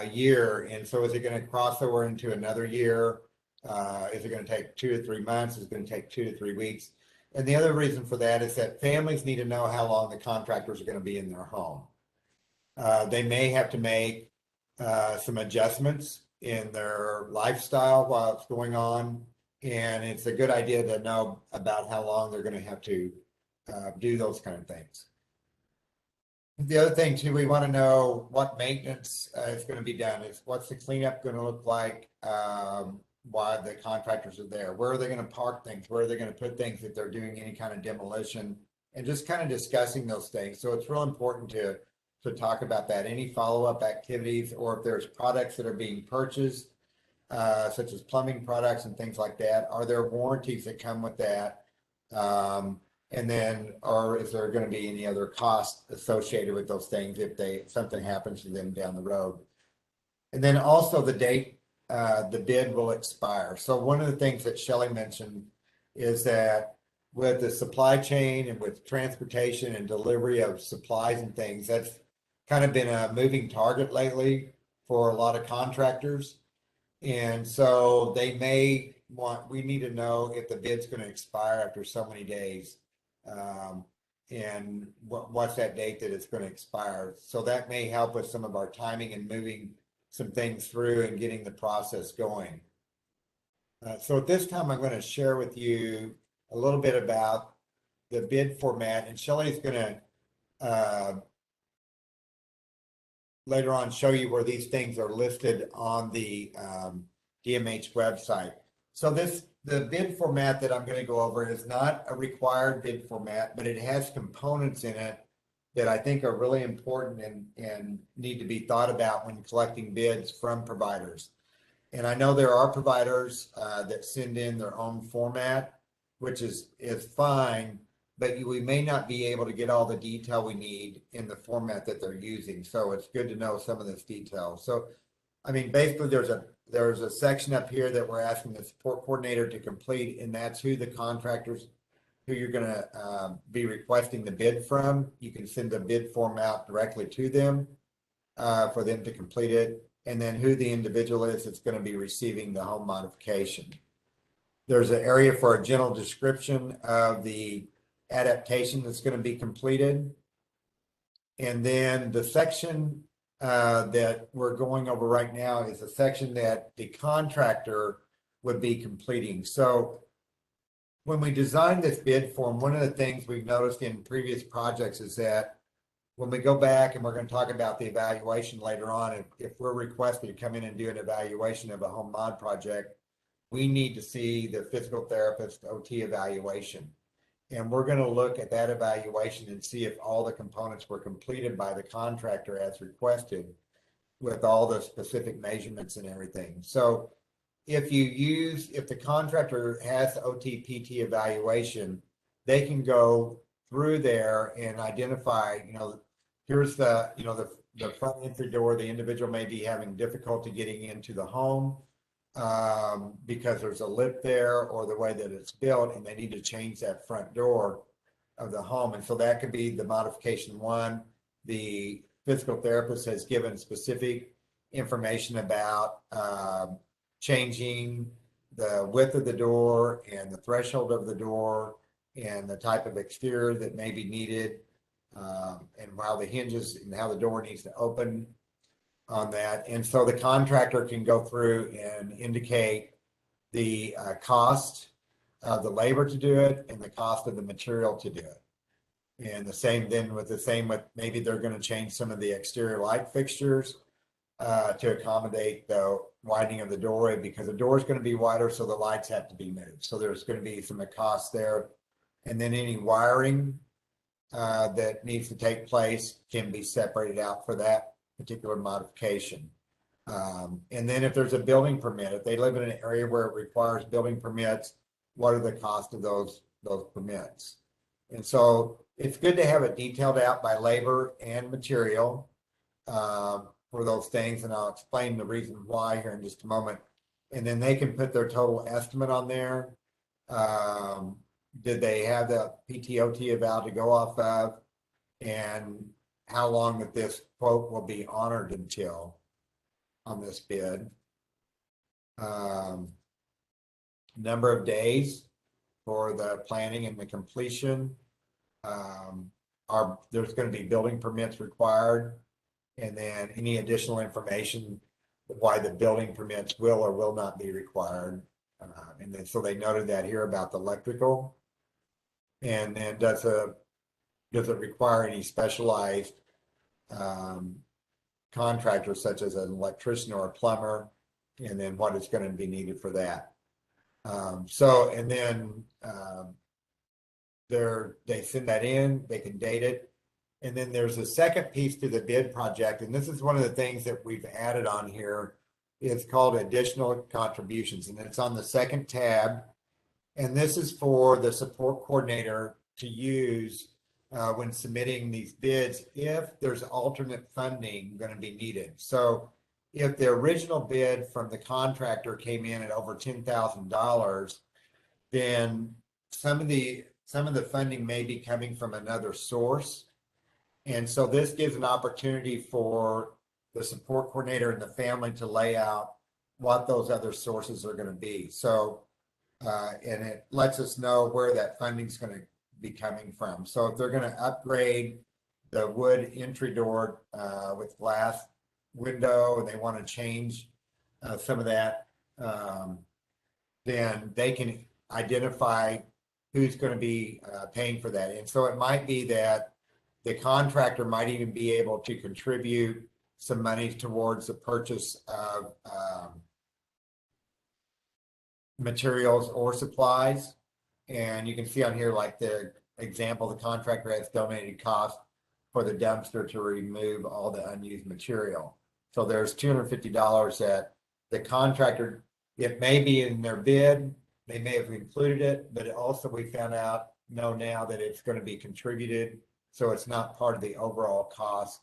year. And so is it going to cross over into another year? Is it going to take 2 to 3 months? Is it going to take 2 to 3 weeks? And the other reason for that is that families need to know how long the contractors are going to be in their home. They may have to make some adjustments in their lifestyle while it's going on. And it's a good idea to know about how long they're going to have to do those kind of things. The other thing too, we want to know what maintenance is going to be done. Is what's the cleanup going to look like while the contractors are there? Where are they going to park things? Where are they going to put things if they're doing any kind of demolition? And just kind of discussing those things. So it's real important to talk about that. Any follow-up activities, or if there's products that are being purchased, such as plumbing products and things like that, are there warranties that come with that? And then, or is there going to be any other cost associated with those things if something happens to them down the road? And then also the date the bid will expire. So one of the things that Shelley mentioned is that with the supply chain and with transportation and delivery of supplies and things, that's kind of been a moving target lately for a lot of contractors. And so we need to know if the bid's going to expire after so many days. And what's that date that it's going to expire. So that may help with some of our timing and moving some things through and getting the process going. So at this time, I'm going to share with you a little bit about the bid format, and Shelley's going to later on show you where these things are listed on the DMH website. So the bid format that I'm going to go over is not a required bid format, but it has components in it that I think are really important and need to be thought about when collecting bids from providers. And I know there are providers that send in their own format, which is fine, but we may not be able to get all the detail we need in the format that they're using. So it's good to know some of this detail. So, I mean, basically there's a section up here that we're asking the support coordinator to complete, and that's who the contractors who you're going to be requesting the bid from. You can send the bid form out directly to them for them to complete it, and then who the individual is that's going to be receiving the home modification. There's an area for a general description of the adaptation that's going to be completed. And then the section that we're going over right now is a section that the contractor would be completing. So when we designed this bid form, one of the things we've noticed in previous projects is that when we go back, and we're going to talk about the evaluation later on, if we're requested to come in and do an evaluation of a home mod project, we need to see the physical therapist OT evaluation. And we're going to look at that evaluation and see if all the components were completed by the contractor as requested with all the specific measurements and everything. So if the contractor has the OT PT evaluation, they can go through there and identify, here's the front entry door. The individual may be having difficulty getting into the home because there's a lip there or the way that it's built, and they need to change that front door of the home. And so that could be the modification one. The physical therapist has given specific information about changing the width of the door and the threshold of the door and the type of exterior that may be needed, and how the hinges and how the door needs to open on that. And so the contractor can go through and indicate the cost of the labor to do it and the cost of the material to do it. And the same with maybe they're going to change some of the exterior light fixtures to accommodate the widening of the door, because the door is going to be wider, so the lights have to be moved. So there's going to be some costs there. And then any wiring that needs to take place can be separated out for that particular modification. And then if there's a building permit, if they live in an area where it requires building permits, what are the costs of those permits? And so it's good to have it detailed out by labor and material for those things. And I'll explain the reason why here in just a moment. And then they can put their total estimate on there. Did they have the PTOT eval to go off of? And how long that this quote will be honored until on this bid. Number of days for the planning and the completion. There's going to be building permits required, and then any additional information why the building permits will or will not be required. And then, so they noted that here about the electrical. And then does it require any specialized contractor such as an electrician or a plumber? And then what is going to be needed for that? And then they send that in, they can date it. And then there's a second piece to the bid project. And this is one of the things that we've added on here. It's called additional contributions. And it's on the second tab. And this is for the support coordinator to use when submitting these bids if there's alternate funding going to be needed. So if the original bid from the contractor came in at over $10,000, then some of the funding may be coming from another source. And so this gives an opportunity for the support coordinator and the family to lay out what those other sources are going to be. So, and it lets us know where that funding is going to be coming from. So if they're going to upgrade the wood entry door with glass window and they want to change some of that, then they can identify who's going to be paying for that. And so it might be that the contractor might even be able to contribute some money towards the purchase of materials or supplies. And you can see on here, like the example, the contractor has donated cost for the dumpster to remove all the unused material. So there's $250 that the contractor, it may be in their bid, they may have included it, but also we found out, know now that it's going to be contributed. So it's not part of the overall cost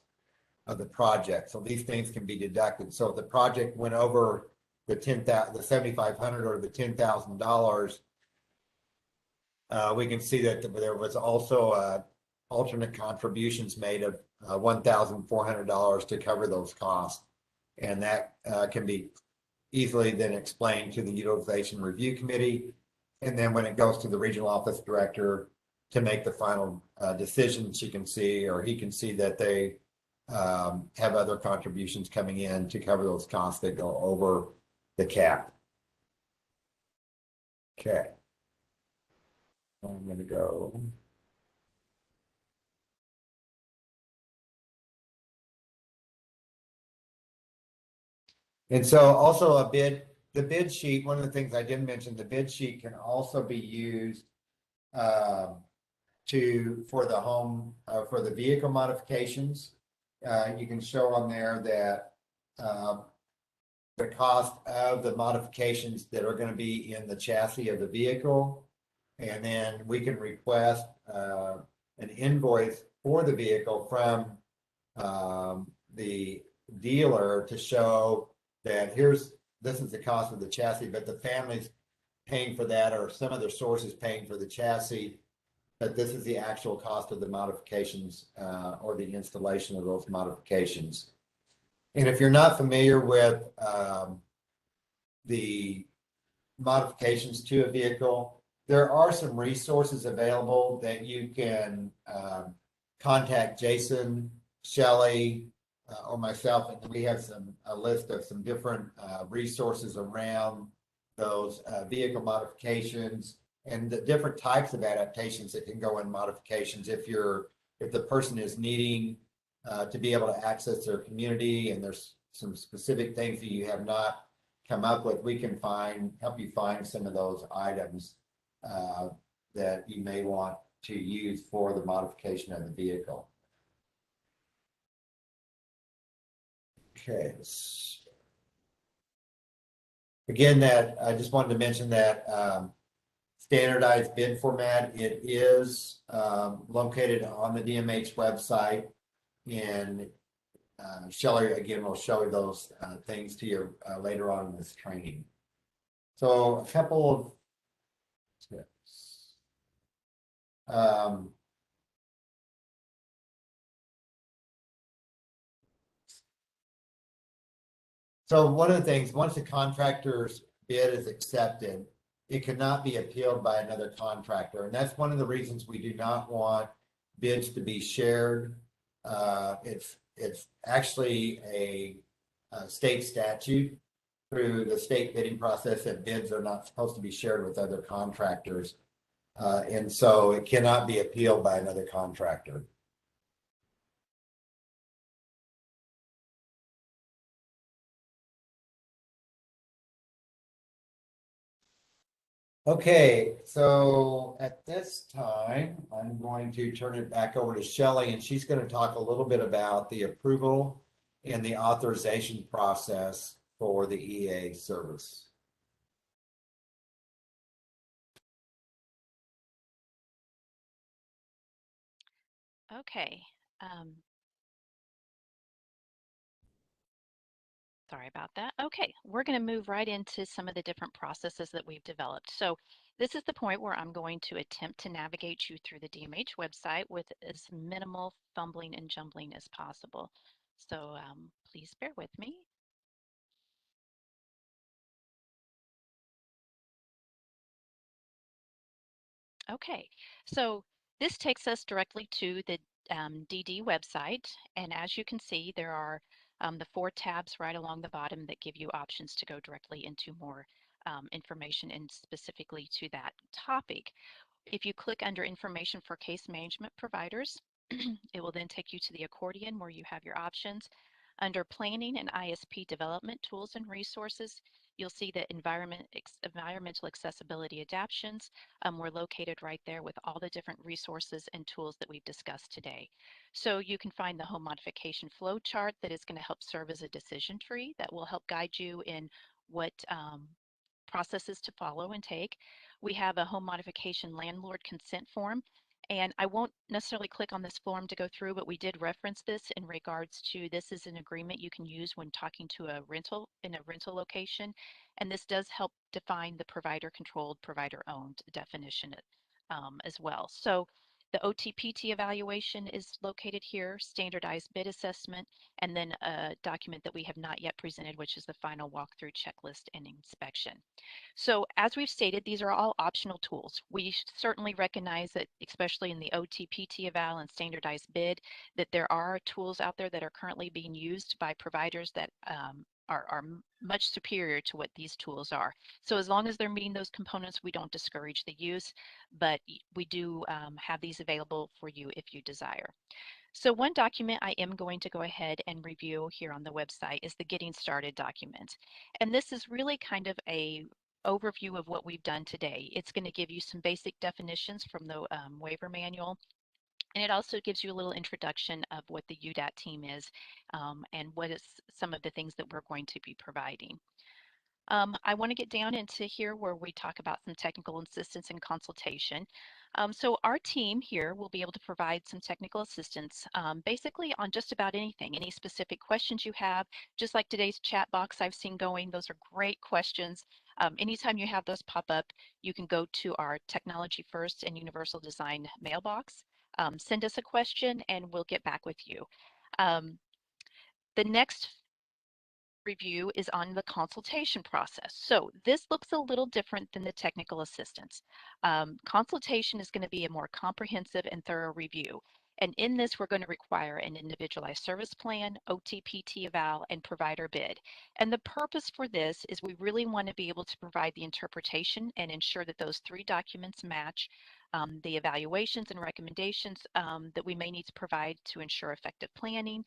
of the project. So these things can be deducted. So if the project went over the $7,500 or the $10,000, we can see that there was also alternate contributions made of $1,400 to cover those costs. And that can be easily then explained to the utilization review committee. And then when it goes to the regional office director to make the final decision, she can see, or he can see, that they have other contributions coming in to cover those costs that go over the cap. Okay. I'm going to go. And so also the bid sheet, one of the things I didn't mention, the bid sheet can also be used for the home, for the vehicle modifications. You can show on there that the cost of the modifications that are going to be in the chassis of the vehicle. And then we can request an invoice for the vehicle from the dealer to show that this is the cost of the chassis, but the family's paying for that, or some other source is paying for the chassis, that this is the actual cost of the modifications or the installation of those modifications. And if you're not familiar with the modifications to a vehicle, there are some resources available that you can contact Jason, Shelley, or myself, and we have a list of some different resources around those vehicle modifications and the different types of adaptations that can go in modifications. If the person is needing to be able to access their community and there's some specific things that you have not come up with, we can help you find some of those items that you may want to use for the modification of the vehicle. Okay. Again, that I just wanted to mention that standardized bid format, it is located on the DMH website, and Shelley again will show you those things to you later on in this training. So a couple of tips. So one of the things, once the contractor's bid is accepted, it cannot be appealed by another contractor. And that's one of the reasons we do not want bids to be shared. It's actually state statute through the state bidding process that bids are not supposed to be shared with other contractors. And so it cannot be appealed by another contractor. Okay, so at this time, I'm going to turn it back over to Shelley, and she's going to talk a little bit about the approval and the authorization process for the EAA service. Okay. Um, Sorry about that. Okay, we're going to move right into some of the different processes that we've developed. So this is the point where I'm going to attempt to navigate you through the DMH website with as minimal fumbling and jumbling as possible. So please bear with me. Okay, so this takes us directly to the DD website. And as you can see, there are the 4 tabs right along the bottom that give you options to go directly into more information and specifically to that topic. If you click under information for case management providers, it will then take you to the accordion where you have your options. Under planning and ISP development tools and resources, you'll see that environmental accessibility adaptions were located right there with all the different resources and tools that we've discussed today. So you can find the home modification flow chart that is going to help serve as a decision tree that will help guide you in what processes to follow and take. We have a home modification landlord consent form. And I won't necessarily click on this form to go through, but we did reference this in regards to this is an agreement you can use when talking to a rental in a rental location. And this does help define the provider controlled, provider owned definition as well. So the OTPT evaluation is located here, standardized bid assessment, and then a document that we have not yet presented, which is the final walkthrough checklist and inspection. So as we've stated, these are all optional tools. We certainly recognize that, especially in the OTPT eval and standardized bid, that there are tools out there that are currently being used by providers that are much superior to what these tools are. So as long as they're meeting those components, we don't discourage the use, but we do have these available for you if you desire. So one document I am going to go ahead and review here on the website is the Getting Started document. And this is really kind of a overview of what we've done today. It's going to give you some basic definitions from the waiver manual. And it also gives you a little introduction of what the UDAT team is and what is some of the things that we're going to be providing. I want to get down into here where we talk about some technical assistance and consultation. So our team here will be able to provide some technical assistance basically on just about anything, any specific questions you have, just like today's chat box I've seen going. Those are great questions. Anytime you have those pop up, you can go to our Technology First and Universal Design mailbox, send us a question, and we'll get back with you. The next review is on the consultation process. So this looks a little different than the technical assistance. Consultation is going to be a more comprehensive and thorough review. And in this, we're going to require an individualized service plan, OTPT eval, and provider bid. And the purpose for this is we really want to be able to provide the interpretation and ensure that those 3 documents match the evaluations and recommendations that we may need to provide to ensure effective planning,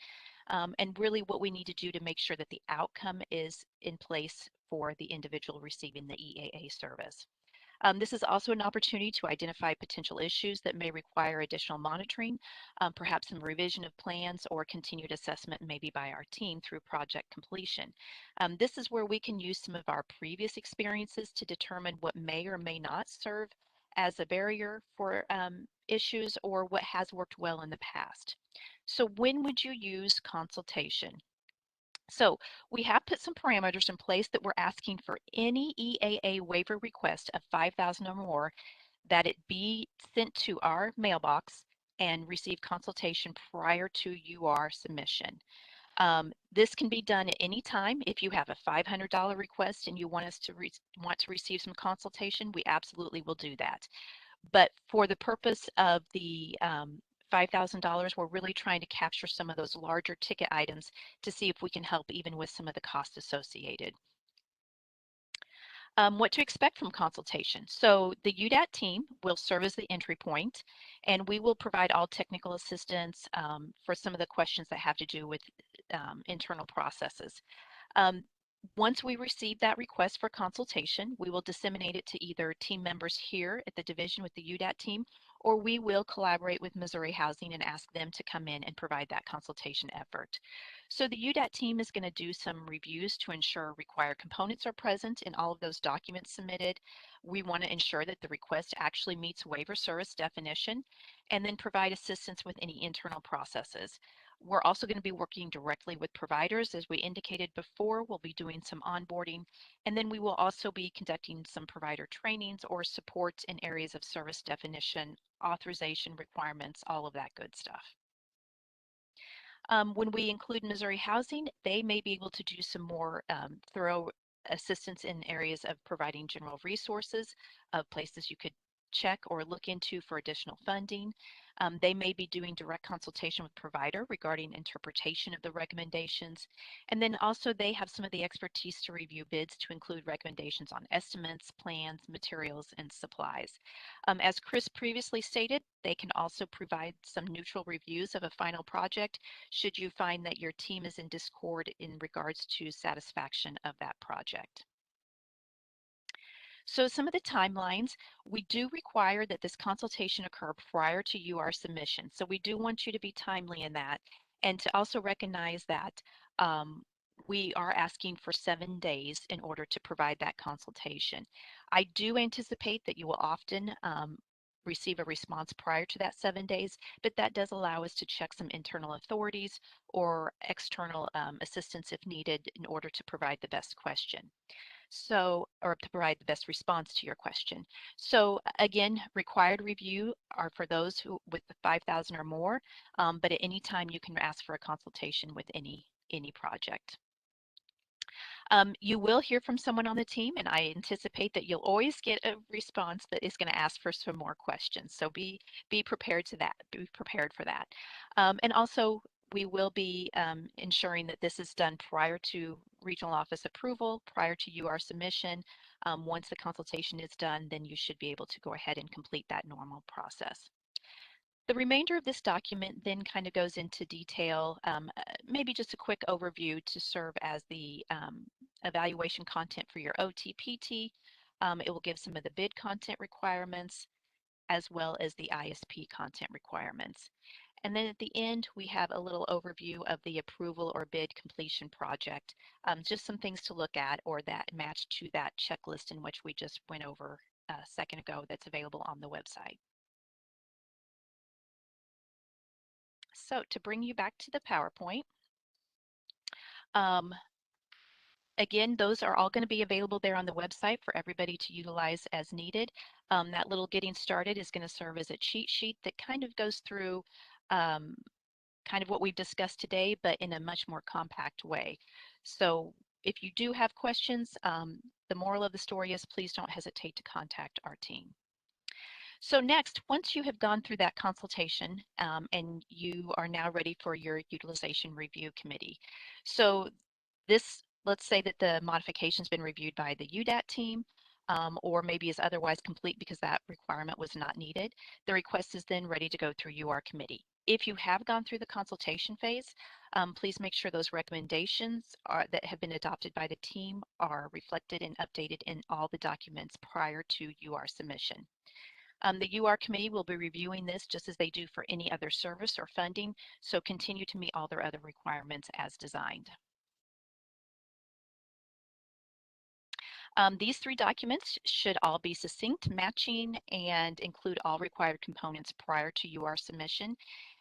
and really what we need to do to make sure that the outcome is in place for the individual receiving the EAA service. This is also an opportunity to identify potential issues that may require additional monitoring, perhaps some revision of plans or continued assessment maybe by our team through project completion. This is where we can use some of our previous experiences to determine what may or may not serve as a barrier for issues or what has worked well in the past. So when would you use consultation? So we have put some parameters in place that we're asking for any EAA waiver request of 5,000 or more that it be sent to our mailbox and receive consultation prior to UR submission. This can be done at any time. If you have a $500 request and you want us to want to receive some consultation, we absolutely will do that. But for the purpose of the $5,000, we're really trying to capture some of those larger ticket items to see if we can help even with some of the costs associated. What to expect from consultation. So the UDAT team will serve as the entry point, and we will provide all technical assistance for some of the questions that have to do with internal processes. Um, Once we receive that request for consultation, we will disseminate it to either team members here at the division with the UDAT team, or we will collaborate with Missouri Housing and ask them to come in and provide that consultation effort. So the UDAT team is going to do some reviews to ensure required components are present in all of those documents submitted. We want to ensure that the request actually meets waiver service definition, and then provide assistance with any internal processes. We're also going to be working directly with providers. As we indicated before, we'll be doing some onboarding, and then we will also be conducting some provider trainings or support in areas of service definition, authorization requirements, all of that good stuff. When we include Missouri Housing, they may be able to do some more thorough assistance in areas of providing general resources of places you could check or look into for additional funding. They may be doing direct consultation with provider regarding interpretation of the recommendations. And then also they have some of the expertise to review bids to include recommendations on estimates, plans, materials, and supplies. As Chris previously stated, they can also provide some neutral reviews of a final project should you find that your team is in discord in regards to satisfaction of that project. So some of the timelines, we do require that this consultation occur prior to UR submission. So we do want you to be timely in that, and to also recognize that we are asking for 7 days in order to provide that consultation. I do anticipate that you will often receive a response prior to that 7 days, but that does allow us to check some internal authorities or external assistance if needed in order to provide the best question. So, or to provide the best response to your question. So again, required review are for those who with the 5,000 or more, but at any time you can ask for a consultation with any project. You will hear from someone on the team, and I anticipate that you'll always get a response that is going to ask for some more questions. So be prepared to that. Be prepared for that. And also, we will be ensuring that this is done prior to regional office approval, prior to UR submission. Once the consultation is done, then you should be able to go ahead and complete that normal process. The remainder of this document then kind of goes into detail, maybe just a quick overview to serve as the evaluation content for your OTPT. It will give some of the bid content requirements as well as the ISP content requirements. And then at the end, we have a little overview of the approval or bid completion project, just some things to look at or that match to that checklist in which we just went over a second ago that's available on the website. So to bring you back to the PowerPoint, um, again, those are all going to be available there on the website for everybody to utilize as needed. That little getting started is going to serve as a cheat sheet that kind of goes through kind of what we've discussed today, but in a much more compact way. So if you do have questions, the moral of the story is please don't hesitate to contact our team. So next, once you have gone through that consultation and you are now ready for your utilization review committee. So this, let's say that the modification's been reviewed by the UDAT team or maybe is otherwise complete because that requirement was not needed. The request is then ready to go through UR committee. If you have gone through the consultation phase, please make sure those recommendations that have been adopted by the team are reflected and updated in all the documents prior to UR submission. The UR committee will be reviewing this just as they do for any other service or funding, so continue to meet all their other requirements as designed. These 3 documents should all be succinct, matching, and include all required components prior to UR submission.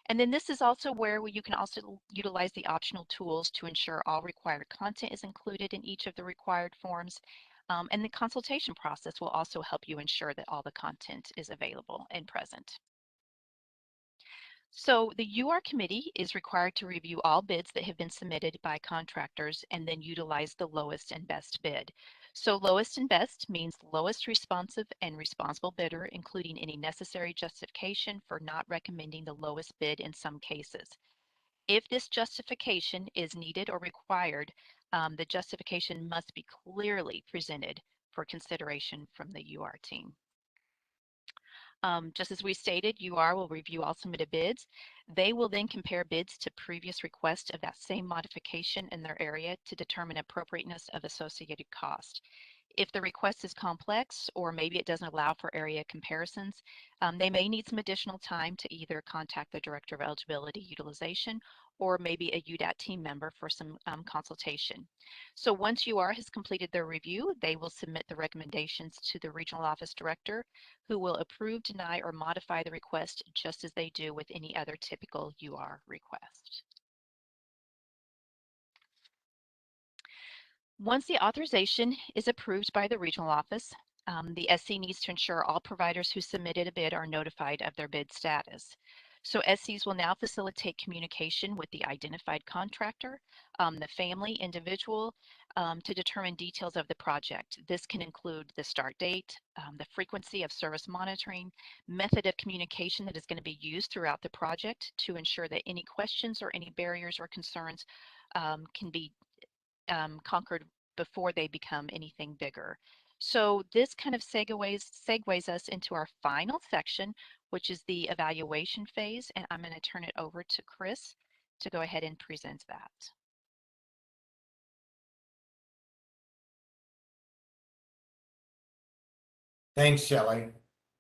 And then this is also where you can also utilize the optional tools to ensure all required content is included in each of the required forms. And the consultation process will also help you ensure that all the content is available and present. So the UR committee is required to review all bids that have been submitted by contractors and then utilize the lowest and best bid. So lowest and best means lowest responsive and responsible bidder, including any necessary justification for not recommending the lowest bid in some cases. If this justification is needed or required, the justification must be clearly presented for consideration from the UR team. Just as we stated, UR will review all submitted bids. They will then compare bids to previous requests of that same modification in their area to determine appropriateness of associated cost. If the request is complex or maybe it doesn't allow for area comparisons, they may need some additional time to either contact the Director of Eligibility Utilization or maybe a UDAT team member for some consultation. So once UR has completed their review, they will submit the recommendations to the Regional Office Director, who will approve, deny, or modify the request just as they do with any other typical UR request. Once the authorization is approved by the regional office, the SC needs to ensure all providers who submitted a bid are notified of their bid status. So SCs will now facilitate communication with the identified contractor, the family, individual, to determine details of the project. This can include the start date, the frequency of service monitoring, method of communication that is going to be used throughout the project to ensure that any questions or any barriers or concerns can be conquered before they become anything bigger. So this kind of segues us into our final section, which is the evaluation phase. And I'm going to turn it over to Chris to go ahead and present that. Thanks, Shelley.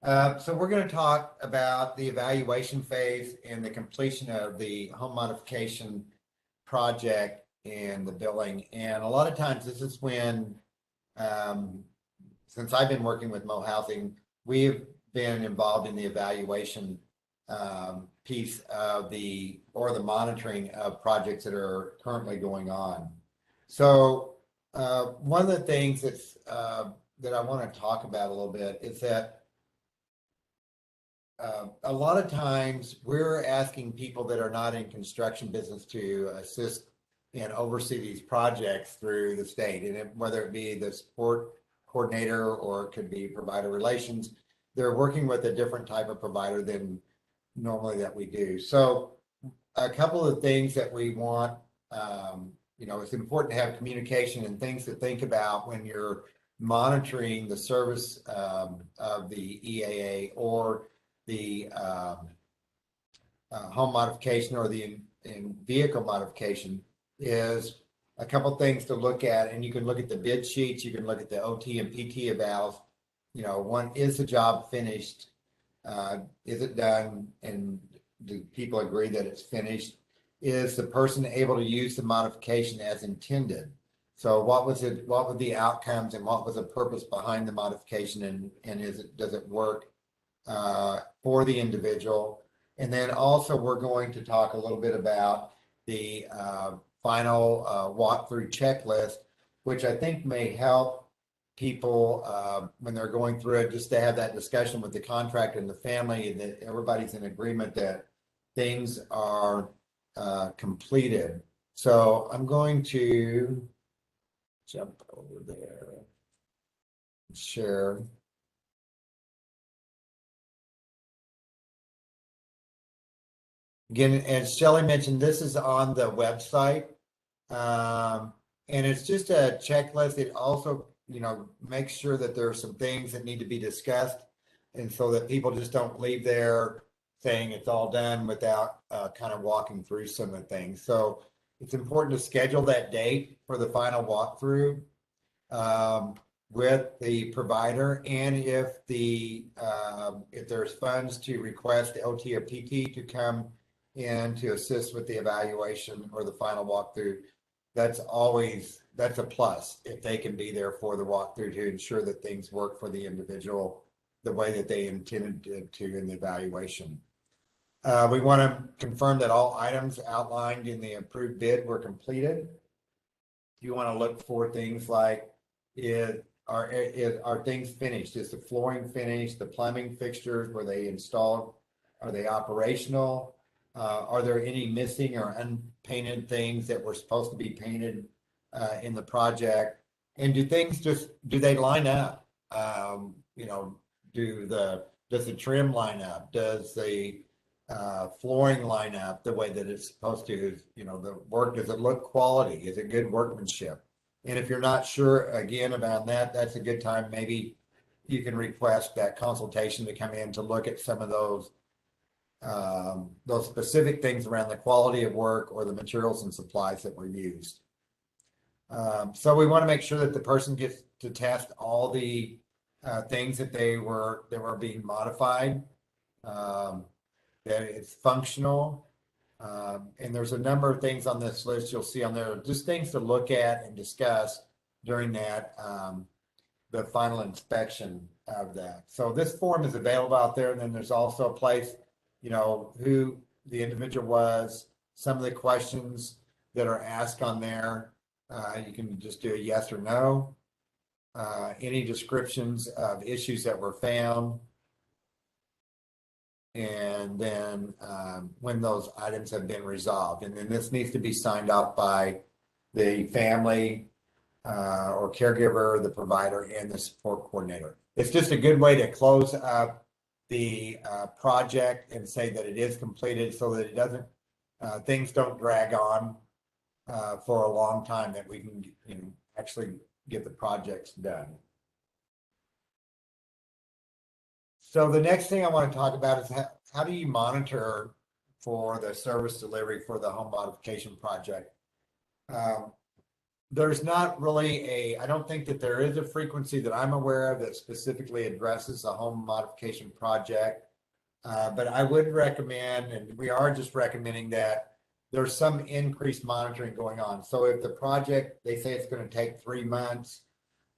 So we're going to talk about the evaluation phase and the completion of the home modification project and the billing. And a lot of times this is when, since I've been working with Mo Housing, we've been involved in the evaluation piece of the monitoring of projects that are currently going on. So one of the things that's that I want to talk about a little bit is that a lot of times we're asking people that are not in construction business to assist and oversee these projects through the state, and whether it be the support coordinator or it could be provider relations, they're working with a different type of provider than normally that we do. So a couple of things that we want, it's important to have communication and things to think about when you're monitoring the service of the EAA or the home modification or the vehicle modification is a couple things to look at. And you can look at the bid sheets, you can look at the OT and PT evals. One, is the job finished? Is it done? And do people agree that it's finished? Is the person able to use the modification as intended? So what were the outcomes and what was the purpose behind the modification, and does it work for the individual? And then also we're going to talk a little bit about the final walkthrough checklist, which I think may help people when they're going through it, just to have that discussion with the contractor and the family, and that everybody's in agreement that things are completed. So I'm going to jump over there, share. Again, as Shelley mentioned, this is on the website, and it's just a checklist. It also, makes sure that there are some things that need to be discussed, and so that people just don't leave there saying it's all done without kind of walking through some of the things. So it's important to schedule that date for the final walkthrough with the provider, and if there's funds to request the OT or PT to come in to assist with the evaluation or the final walkthrough, that's a plus if they can be there for the walkthrough to ensure that things work for the individual the way that they intended to in the evaluation. We want to confirm that all items outlined in the approved bid were completed. You want to look for things like, are things finished? Is the flooring finished? The plumbing fixtures, were they installed? Are they operational? Are there any missing or unpainted things that were supposed to be painted in the project? And do they line up? You know, does the trim line up? Does the flooring line up the way that it's supposed to? You know, the work, does it look quality? Is it good workmanship? And if you're not sure again about that, that's a good time. Maybe you can request that consultation to come in to look at some of those specific things around the quality of work or the materials and supplies that were used. So we want to make sure that the person gets to test all the things that they were being modified, that it's functional. And there's a number of things on this list you'll see on there, just things to look at and discuss during that the final inspection of that. So this form is available out there, and then there's also a place, you know, who the individual was, some of the questions that are asked on there. You can just do a yes or no. Any descriptions of issues that were found, and then when those items have been resolved. And then this needs to be signed off by the family or caregiver, the provider, and the support coordinator. It's just a good way to close up the project and say that it is completed, so that it doesn't, things don't drag on for a long time, that we can, you know, actually get the projects done. So the next thing I want to talk about is how do you monitor for the service delivery for the home modification project? There's not really I don't think that there is a frequency that I'm aware of that specifically addresses a home modification project. But I would recommend, and we are just recommending, that there's some increased monitoring going on. So if the project, they say it's going to take 3 months,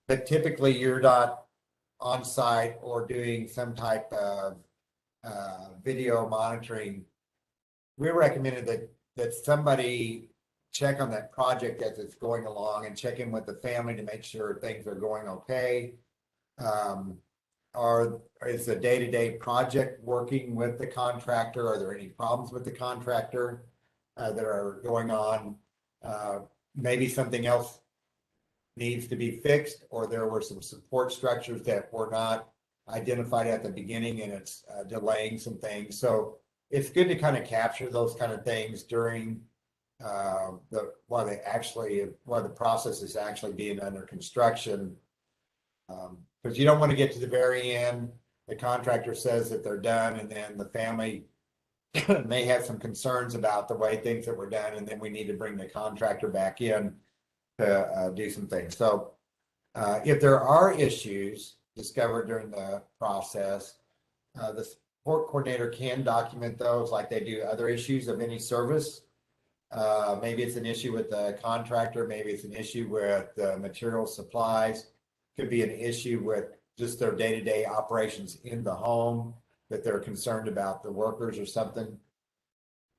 but typically you're not on site or doing some type of video monitoring, we recommended that somebody check on that project as it's going along and check in with the family to make sure things are going okay. Is the day-to-day project working with the contractor? Are there any problems with the contractor that are going on? Maybe something else needs to be fixed, or there were some support structures that were not identified at the beginning and it's delaying some things. So it's good to kind of capture those kind of things during while the process is actually being under construction. Because you don't want to get to the very end, the contractor says that they're done, and then the family may have some concerns about the way things that were done, and then we need to bring the contractor back in to do some things. So if there are issues discovered during the process, the support coordinator can document those like they do other issues of any service. Maybe it's an issue with the contractor, maybe it's an issue with the material supplies, could be an issue with just their day-to-day operations in the home, that they're concerned about the workers or something.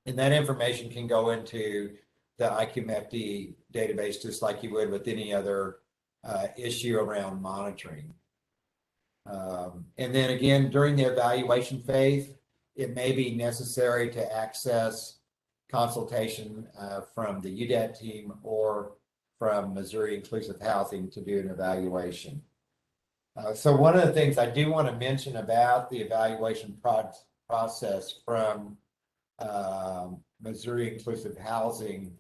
And that information can go into the IQMFD database just like you would with any other issue around monitoring. And then again, during the evaluation phase, it may be necessary to access consultation from the UDAT team or from Missouri Inclusive Housing to do an evaluation. So one of the things I do want to mention about the evaluation process from Missouri Inclusive Housing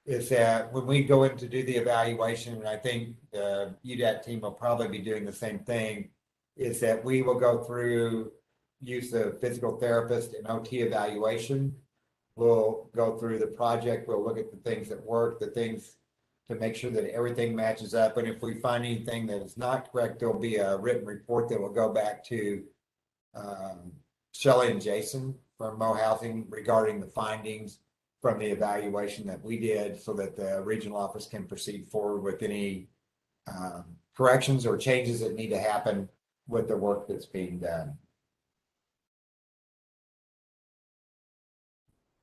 is that when we go in to do the evaluation, and I think the UDAT team will probably be doing the same thing, is that we will go through use of physical therapist and OT evaluation. We'll go through the project. We'll look at the things that work, the things to make sure that everything matches up. And if we find anything that is not correct, there'll be a written report that will go back to Shelley and Jason from Mo Housing regarding the findings from the evaluation that we did, so that the regional office can proceed forward with any corrections or changes that need to happen with the work that's being done.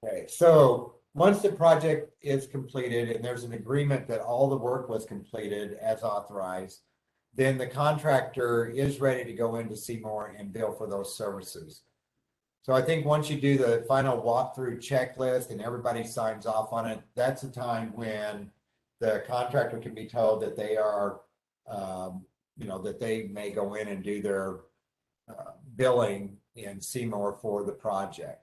Okay, so once the project is completed and there's an agreement that all the work was completed as authorized, then the contractor is ready to go into Seymour and bill for those services. So I think once you do the final walkthrough checklist and everybody signs off on it, that's the time when the contractor can be told that they are, that they may go in and do their billing in Seymour for the project.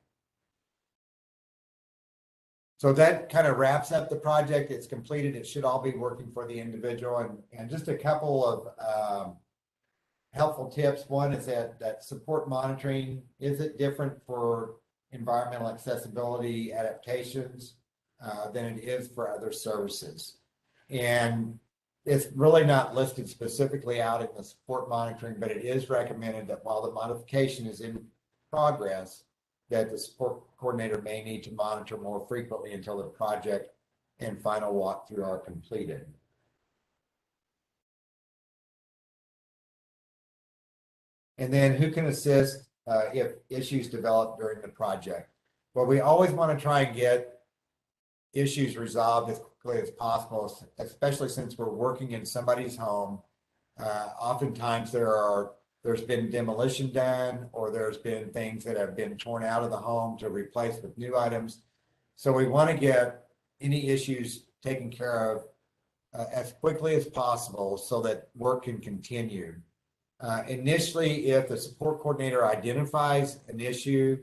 So that kind of wraps up the project. It's completed. It should all be working for the individual. And just a couple of helpful tips. One is that support monitoring, is it different for environmental accessibility adaptations than it is for other services? And it's really not listed specifically out in the support monitoring, but it is recommended that while the modification is in progress, that the support coordinator may need to monitor more frequently until the project and final walkthrough are completed. And then who can assist if issues develop during the project? Well, we always want to try and get issues resolved as quickly as possible, especially since we're working in somebody's home. Oftentimes there's been demolition done, or there's been things that have been torn out of the home to replace with new items. So we want to get any issues taken care of as quickly as possible so that work can continue. Initially, if the support coordinator identifies an issue,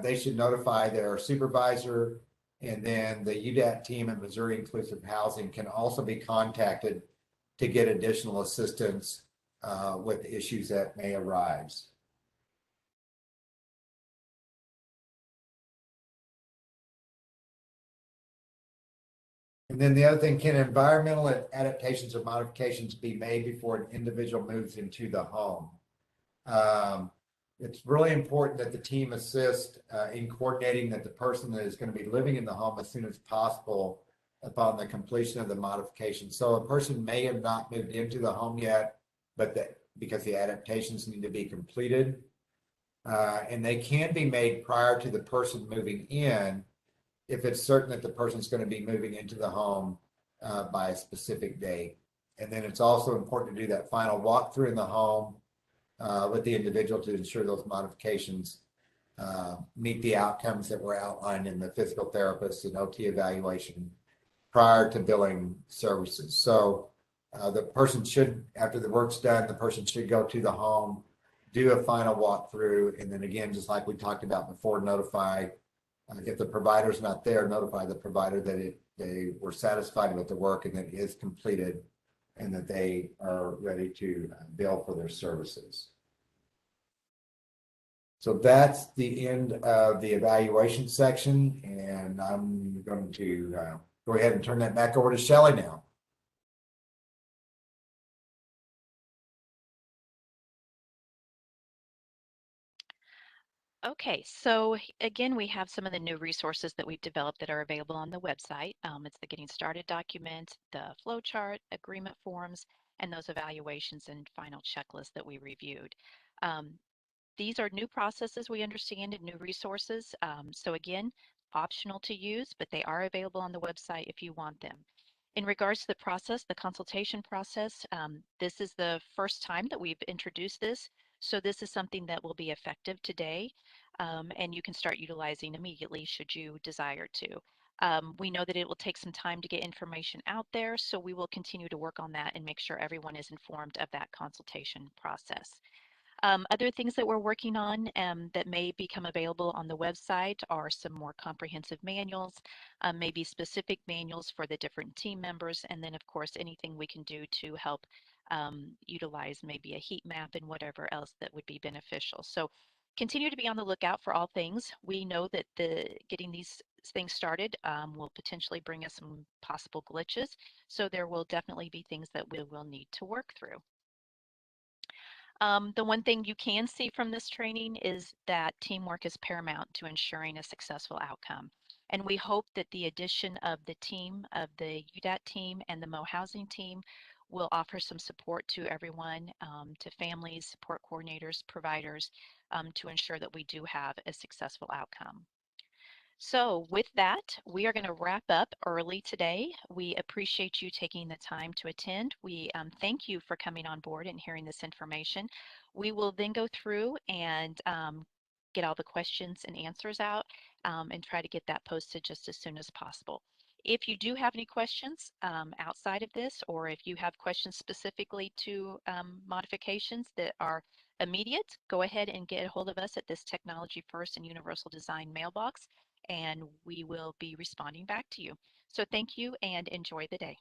they should notify their supervisor, and then the UDAT team at Missouri Inclusive Housing can also be contacted to get additional assistance with issues that may arise. And then the other thing, can environmental adaptations or modifications be made before an individual moves into the home? It's really important that the team assist in coordinating that the person that is going to be living in the home as soon as possible upon the completion of the modification. So a person may have not moved into the home yet, but because the adaptations need to be completed, and they can be made prior to the person moving in if it's certain that the person's going to be moving into the home by a specific date. And then it's also important to do that final walkthrough in the home with the individual to ensure those modifications meet the outcomes that were outlined in the physical therapist and OT evaluation prior to billing services. So the person should, after the work's done, the person should go to the home, do a final walkthrough, and then again, just like we talked about before, notify, if the provider's not there, notify the provider that they were satisfied with the work and that it is completed and that they are ready to bill for their services. So that's the end of the evaluation section, and I'm going to go ahead and turn that back over to Shelley now. Okay, so again, we have some of the new resources that we've developed that are available on the website. It's the Getting Started document, the flowchart, agreement forms, and those evaluations and final checklists that we reviewed. These are new processes, we understand, and new resources. So again, optional to use, but they are available on the website if you want them. In regards to the process, the consultation process, this is the first time that we've introduced this. So this is something that will be effective today, and you can start utilizing immediately should you desire to. We know that it will take some time to get information out there, so we will continue to work on that and make sure everyone is informed of that consultation process. Other things that we're working on that may become available on the website are some more comprehensive manuals, maybe specific manuals for the different team members, and then of course anything we can do to help utilize maybe a heat map and whatever else that would be beneficial. So continue to be on the lookout for all things. We know that getting these things started will potentially bring us some possible glitches, so there will definitely be things that we will need to work through. The one thing you can see from this training is that teamwork is paramount to ensuring a successful outcome. And we hope that the addition of the team, of the UDAT team and the Mo Housing team will offer some support to everyone, to families, support coordinators, providers, to ensure that we do have a successful outcome. So with that, we are going to wrap up early today. We appreciate you taking the time to attend. We thank you for coming on board and hearing this information. We will then go through and get all the questions and answers out and try to get that posted just as soon as possible. If you do have any questions outside of this, or if you have questions specifically to modifications that are immediate, go ahead and get a hold of us at this Technology First and Universal Design mailbox, and we will be responding back to you. So thank you and enjoy the day.